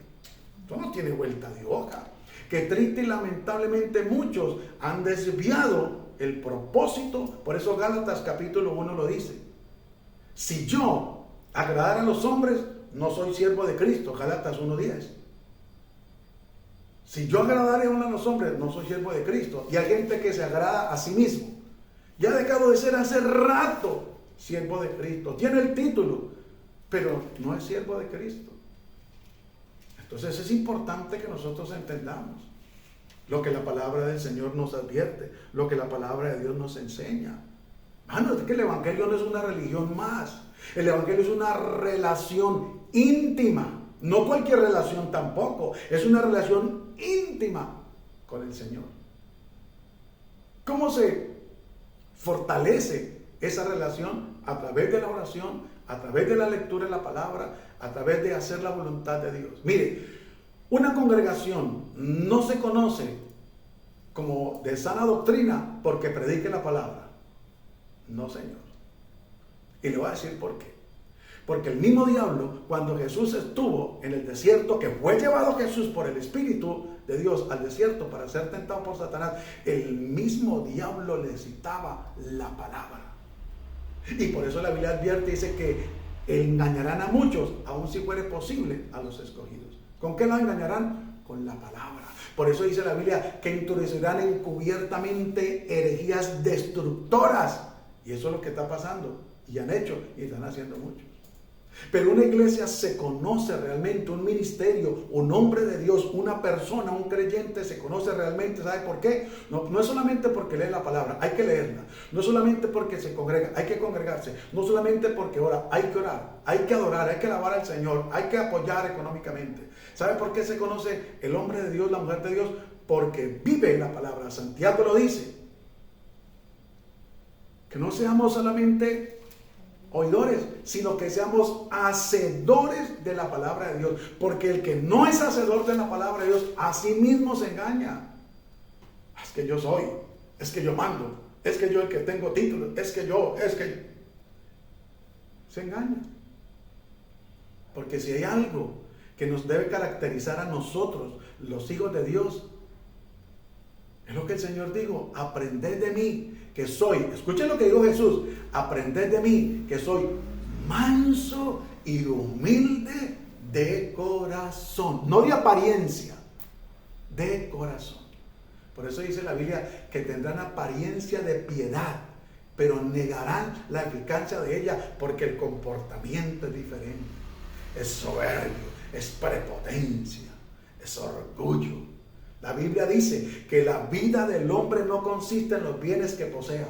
Esto no tiene vuelta de hoja. Que triste y lamentablemente muchos han desviado el propósito. Por eso Gálatas capítulo 1 lo dice. Si yo agradara a los hombres, no soy siervo de Cristo. Gálatas 1:10. Si yo agradara a los hombres, no soy siervo de Cristo. Y hay gente que se agrada a sí mismo. Ya ha dejado de ser hace rato siervo de Cristo. Tiene el título, pero no es siervo de Cristo. Entonces es importante que nosotros entendamos lo que la palabra del Señor nos advierte, lo que la palabra de Dios nos enseña. Es que el Evangelio no es una religión más. El Evangelio es una relación íntima. No cualquier relación tampoco. Es una relación íntima con el Señor. ¿Cómo se fortalece esa relación? A través de la oración, a través de la lectura de la palabra, a través de hacer la voluntad de Dios. Mire, una congregación no se conoce como de sana doctrina porque predique la palabra. No, Señor. Y le voy a decir por qué. Porque el mismo diablo, cuando Jesús estuvo en el desierto, que fue llevado Jesús por el Espíritu de Dios al desierto para ser tentado por Satanás, el mismo diablo le citaba la palabra. Y por eso la Biblia advierte, dice que engañarán a muchos, aun si fuere posible, a los escogidos. ¿Con qué los engañarán? Con la palabra. Por eso dice la Biblia que introducirán encubiertamente herejías destructoras. Y eso es lo que está pasando. Y han hecho y están haciendo muchos. Pero una iglesia se conoce realmente, un ministerio, un hombre de Dios, una persona, un creyente se conoce realmente. ¿Sabe por qué? No es solamente porque lee la palabra, hay que leerla. No es solamente porque se congrega, hay que congregarse. No solamente porque ora, hay que orar, hay que adorar, hay que alabar al Señor, hay que apoyar económicamente. ¿Sabe por qué se conoce el hombre de Dios, la mujer de Dios? Porque vive la palabra. Santiago lo dice. Que no seamos solamente oidores, sino que seamos hacedores de la palabra de Dios, porque el que no es hacedor de la palabra de Dios a sí mismo se engaña. Es que yo soy, es que yo mando, es que yo el que tengo títulos, es que se engaña. Porque si hay algo que nos debe caracterizar a nosotros, los hijos de Dios, es lo que el Señor dijo: aprended de mí, que soy, escuchen lo que dijo Jesús, aprended de mí, que soy manso y humilde de corazón, no de apariencia, de corazón. Por eso dice la Biblia que tendrán apariencia de piedad, pero negarán la eficacia de ella, porque el comportamiento es diferente. Es soberbio, es prepotencia, es orgullo. La Biblia dice que la vida del hombre no consiste en los bienes que posea.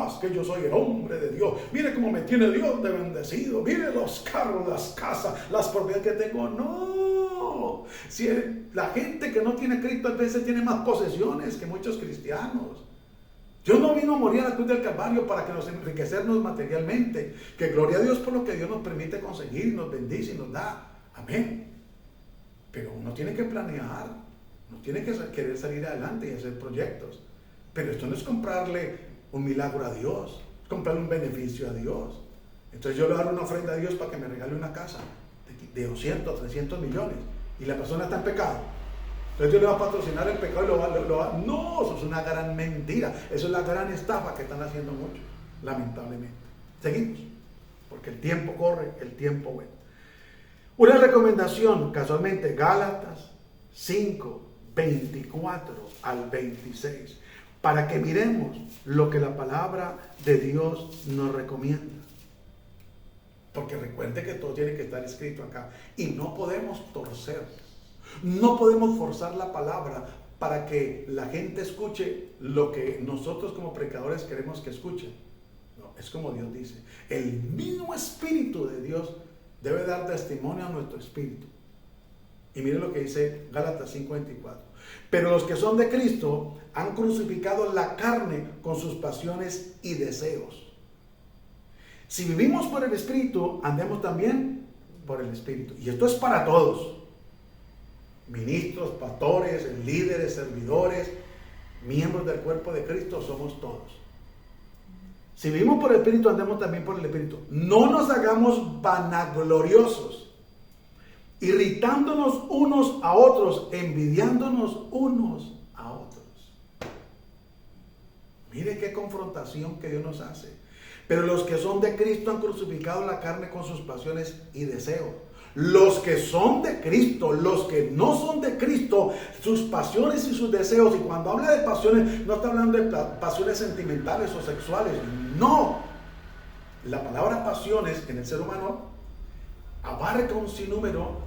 Es que yo soy el hombre de Dios. Mire cómo me tiene Dios de bendecido. Mire los carros, las casas, las propiedades que tengo. No. Si la gente que no tiene Cristo a veces tiene más posesiones que muchos cristianos. Dios no vino a morir a la cruz del Calvario para que nos enriquecernos materialmente. Que gloria a Dios por lo que Dios nos permite conseguir, nos bendice y nos da. Amén. Pero uno tiene que planear. No tiene que querer salir adelante y hacer proyectos. Pero esto no es comprarle un milagro a Dios, es comprarle un beneficio a Dios. Entonces yo le doy una ofrenda a Dios para que me regale una casa de 200, 300 millones y la persona está en pecado. Entonces yo le voy a patrocinar el pecado y lo va. No, eso es una gran mentira. Eso es la gran estafa que están haciendo muchos, lamentablemente. Seguimos, porque el tiempo corre, el tiempo vuela. Una recomendación, casualmente, Gálatas 5, 24 al 26, para que miremos lo que la palabra de Dios nos recomienda. Porque recuerde que todo tiene que estar escrito acá y no podemos torcer, no podemos forzar la palabra para que la gente escuche lo que nosotros como predicadores queremos que escuchen. No, es como Dios dice. El mismo Espíritu de Dios debe dar testimonio a nuestro espíritu. Y miren lo que dice Gálatas 5:24. Pero los que son de Cristo han crucificado la carne con sus pasiones y deseos. Si vivimos por el Espíritu, andemos también por el Espíritu. Y esto es para todos. Ministros, pastores, líderes, servidores, miembros del cuerpo de Cristo, somos todos. Si vivimos por el Espíritu, andemos también por el Espíritu. No nos hagamos vanagloriosos, irritándonos unos a otros, envidiándonos unos a otros. Mire qué confrontación que Dios nos hace. Pero los que son de Cristo han crucificado la carne con sus pasiones y deseos. Los que son de Cristo, los que no son de Cristo, sus pasiones y sus deseos. Y cuando habla de pasiones, no está hablando de pasiones sentimentales o sexuales. No. La palabra pasiones en el ser humano abarca un sinnúmero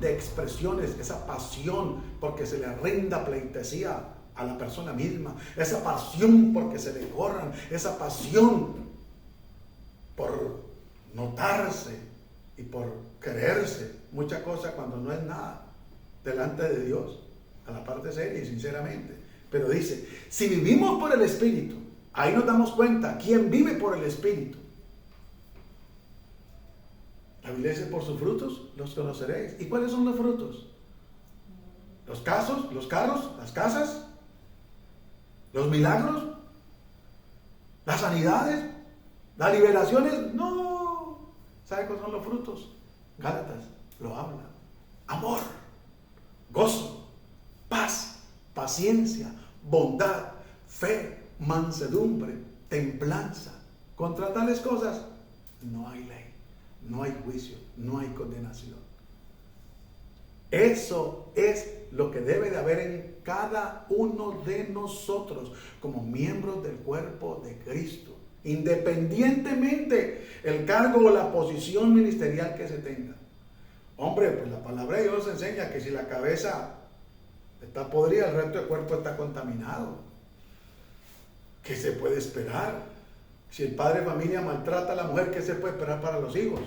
de expresiones. Esa pasión porque se le rinda pleitesía a la persona misma, esa pasión porque se le corran, esa pasión por notarse y por creerse muchas cosas cuando no es nada delante de Dios, a la parte seria y sinceramente. Pero dice, si vivimos por el Espíritu, ahí nos damos cuenta quién vive por el Espíritu. La Biblia dice, por sus frutos los conoceréis. ¿Y cuáles son los frutos? Los carros, las casas, los milagros, las sanidades, las liberaciones. No. ¿Sabe cuáles son los frutos? Gálatas lo habla. Amor, gozo, paz, paciencia, bondad, fe, mansedumbre, templanza. Contra tales cosas no hay ley, no hay juicio, no hay condenación. Eso es lo que debe de haber en cada uno de nosotros como miembros del cuerpo de Cristo, independientemente el cargo o la posición ministerial que se tenga. Hombre, pues la palabra de Dios enseña que si la cabeza está podrida, el resto del cuerpo está contaminado. ¿Qué se puede esperar? Si el padre de familia maltrata a la mujer, ¿qué se puede esperar para los hijos?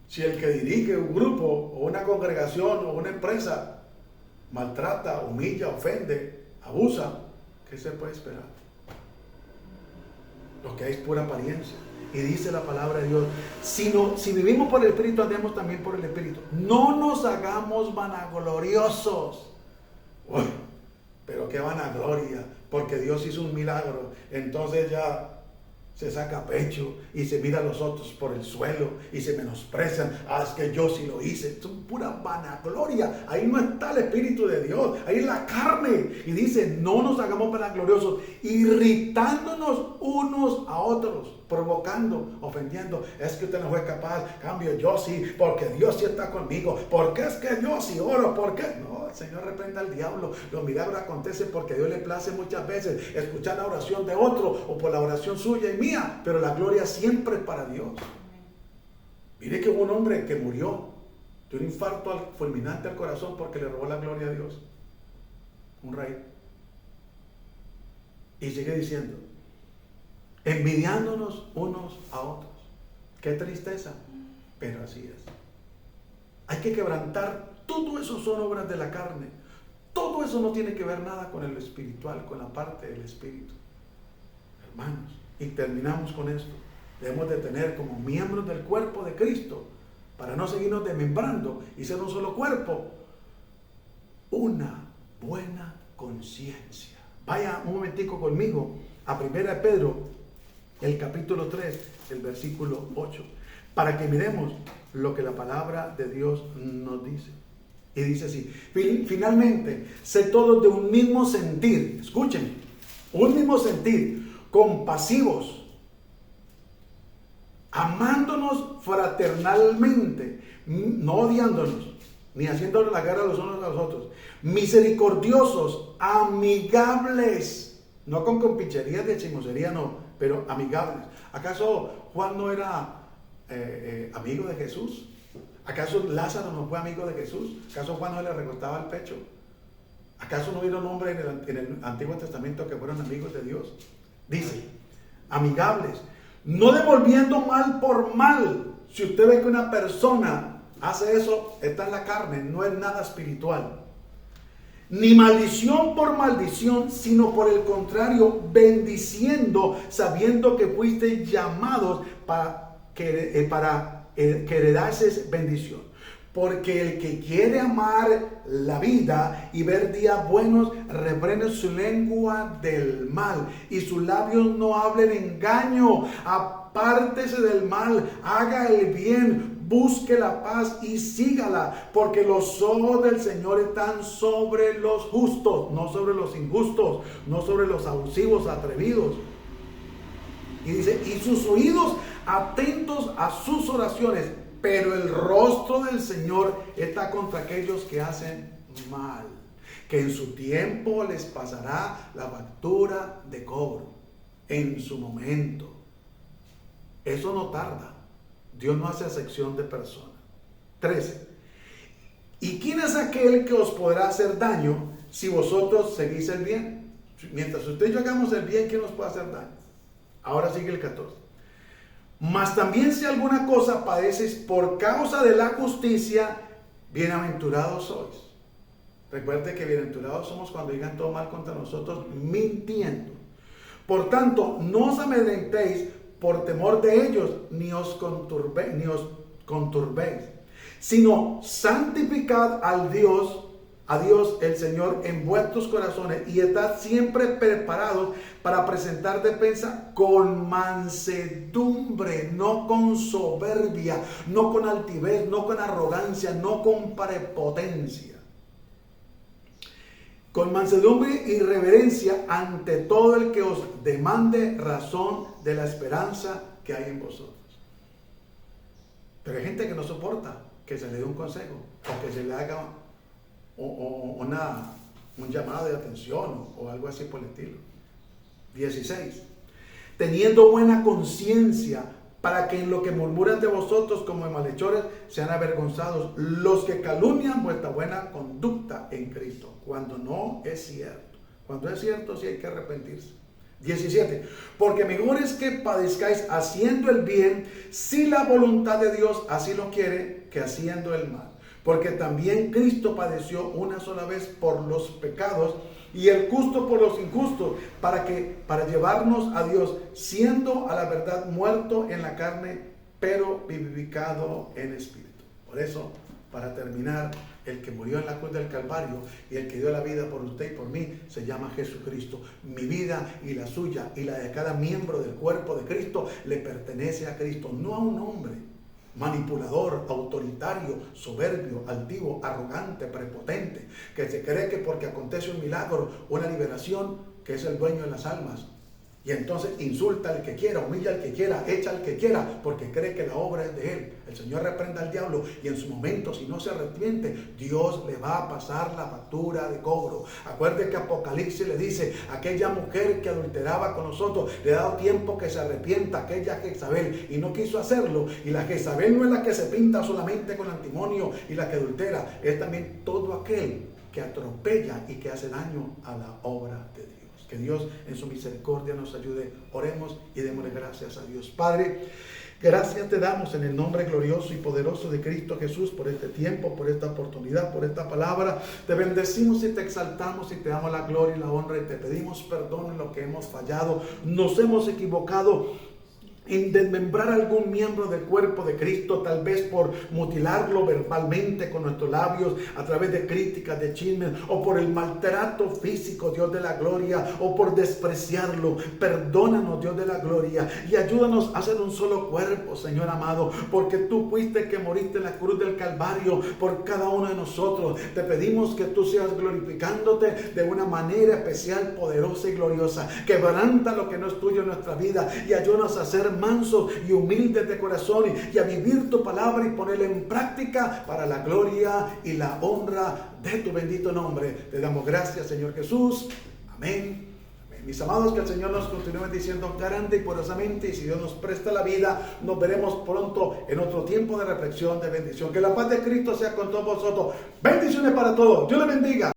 Si el que dirige un grupo o una congregación o una empresa maltrata, humilla, ofende, abusa, ¿qué se puede esperar? Lo que hay es pura apariencia. Y dice la palabra de Dios, si vivimos por el Espíritu, andemos también por el Espíritu. No nos hagamos vanagloriosos. Uy, pero qué vanagloria, porque Dios hizo un milagro. Entonces ya se saca pecho y se mira a los otros por el suelo y se menosprecian. Ah, es que yo sí lo hice. Es pura vanagloria. Ahí no está el Espíritu de Dios, ahí es la carne. Y dice, no nos hagamos vanagloriosos, irritándonos unos a otros, provocando, ofendiendo. Es que usted no fue capaz, cambio yo sí, porque Dios sí está conmigo. ¿Por qué es que yo sí oro? ¿Por qué? No, el Señor reprenda al diablo. Los milagros acontecen porque a Dios le place muchas veces escuchar la oración de otro o por la oración suya y mía, pero la gloria siempre es para Dios. Mire que hubo un hombre que murió de un infarto fulminante al corazón porque le robó la gloria a Dios. Un rey. Y sigue diciendo, envidiándonos unos a otros. Qué tristeza, pero así es. Hay que quebrantar. Todo eso son obras de la carne. Todo eso no tiene que ver nada con el espiritual, con la parte del espíritu. Hermanos, y terminamos con esto. Debemos de tener como miembros del cuerpo de Cristo, para no seguirnos desmembrando y ser un solo cuerpo, una buena conciencia. Vaya un momentico conmigo a 1 Pedro, el capítulo 3, el versículo 8, para que miremos lo que la palabra de Dios nos dice. Y dice así, finalmente, sé todos de un mismo sentir, escuchen, un mismo sentir, compasivos, amándonos fraternalmente, no odiándonos, ni haciéndonos la guerra los unos a los otros, misericordiosos, amigables, no con compincherías de chismosería, no, pero amigables. ¿Acaso Juan no era amigo de Jesús? ¿Acaso Lázaro no fue amigo de Jesús? ¿Acaso Juan no le recostaba el pecho? ¿Acaso no hubieron hombres en el Antiguo Testamento que fueron amigos de Dios? Dice, amigables, no devolviendo mal por mal. Si usted ve que una persona hace eso, está en la carne, no es nada espiritual. Ni maldición por maldición, sino por el contrario, bendiciendo, sabiendo que fuiste llamados para que heredases bendición. Porque el que quiere amar la vida y ver días buenos, reprende su lengua del mal y sus labios no hablen engaño. Apártese del mal, haga el bien, busque la paz y sígala, porque los ojos del Señor están sobre los justos, no sobre los injustos, no sobre los abusivos, atrevidos. Y dice, y sus oídos atentos a sus oraciones, pero el rostro del Señor está contra aquellos que hacen mal, que en su tiempo les pasará la factura de cobro, en su momento. Eso no tarda. Dios no hace acepción de personas. 13. ¿Y quién es aquel que os podrá hacer daño si vosotros seguís el bien? Mientras usted y yo hagamos el bien, ¿quién nos puede hacer daño? Ahora sigue el 14. Mas también si alguna cosa padeces por causa de la justicia, bienaventurados sois. Recuerde que bienaventurados somos cuando digan todo mal contra nosotros, mintiendo. Por tanto, no os amedrentéis por temor de ellos, ni os conturbéis, sino santificad a Dios el Señor en vuestros corazones y estad siempre preparados para presentar defensa con mansedumbre, no con soberbia, no con altivez, no con arrogancia, no con prepotencia. Con mansedumbre y reverencia ante todo el que os demande razón de la esperanza que hay en vosotros. Pero hay gente que no soporta que se le dé un consejo o que se le haga un llamado de atención o algo así por el estilo. 16. Teniendo buena conciencia, para que en lo que murmuran de vosotros como de malhechores sean avergonzados los que calumnian vuestra buena conducta en Cristo, cuando no es cierto. Cuando es cierto, sí hay que arrepentirse. 17. Porque mejor es que padezcáis haciendo el bien, si la voluntad de Dios así lo quiere, que haciendo el mal. Porque también Cristo padeció una sola vez por los pecados y el justo por los injustos, para llevarnos a Dios, siendo a la verdad muerto en la carne, pero vivificado en espíritu. Por eso, para terminar, el que murió en la cruz del Calvario y el que dio la vida por usted y por mí se llama Jesucristo. Mi vida y la suya y la de cada miembro del cuerpo de Cristo le pertenece a Cristo, no a un hombre manipulador, autoritario, soberbio, altivo, arrogante, prepotente, que se cree que porque acontece un milagro, una liberación, que es el dueño de las almas, y entonces insulta al que quiera, humilla al que quiera, echa al que quiera, porque cree que la obra es de él. El Señor reprenda al diablo y en su momento, si no se arrepiente, Dios le va a pasar la factura de cobro. Acuerde que Apocalipsis le dice, aquella mujer que adulteraba con nosotros, le ha dado tiempo que se arrepienta, aquella Jezabel, y no quiso hacerlo. Y la Jezabel no es la que se pinta solamente con antimonio y la que adultera, es también todo aquel que atropella y que hace daño a la obra de Dios. Que Dios en su misericordia nos ayude. Oremos y démosle gracias a Dios. Padre, gracias te damos en el nombre glorioso y poderoso de Cristo Jesús por este tiempo, por esta oportunidad, por esta palabra. Te bendecimos y te exaltamos y te damos la gloria y la honra y te pedimos perdón en lo que hemos fallado. Nos hemos equivocado en desmembrar algún miembro del cuerpo de Cristo, tal vez por mutilarlo verbalmente con nuestros labios, a través de críticas, de chismes, o por el maltrato físico, Dios de la gloria, o por despreciarlo. Perdónanos, Dios de la gloria, y ayúdanos a ser un solo cuerpo, Señor amado, porque tú fuiste que moriste en la cruz del Calvario por cada uno de nosotros. Te pedimos que tú seas glorificándote de una manera especial, poderosa y gloriosa. Quebranta lo que no es tuyo en nuestra vida y ayúdanos a ser mansos y humildes de corazón y a vivir tu palabra y ponerla en práctica para la gloria y la honra de tu bendito nombre. Te damos gracias, Señor Jesús. Amén. Amén. Mis amados, que el Señor nos continúe bendiciendo grande y poderosamente, y si Dios nos presta la vida, nos veremos pronto en otro tiempo de reflexión, de bendición. Que la paz de Cristo sea con todos vosotros. Bendiciones para todos. Dios les bendiga.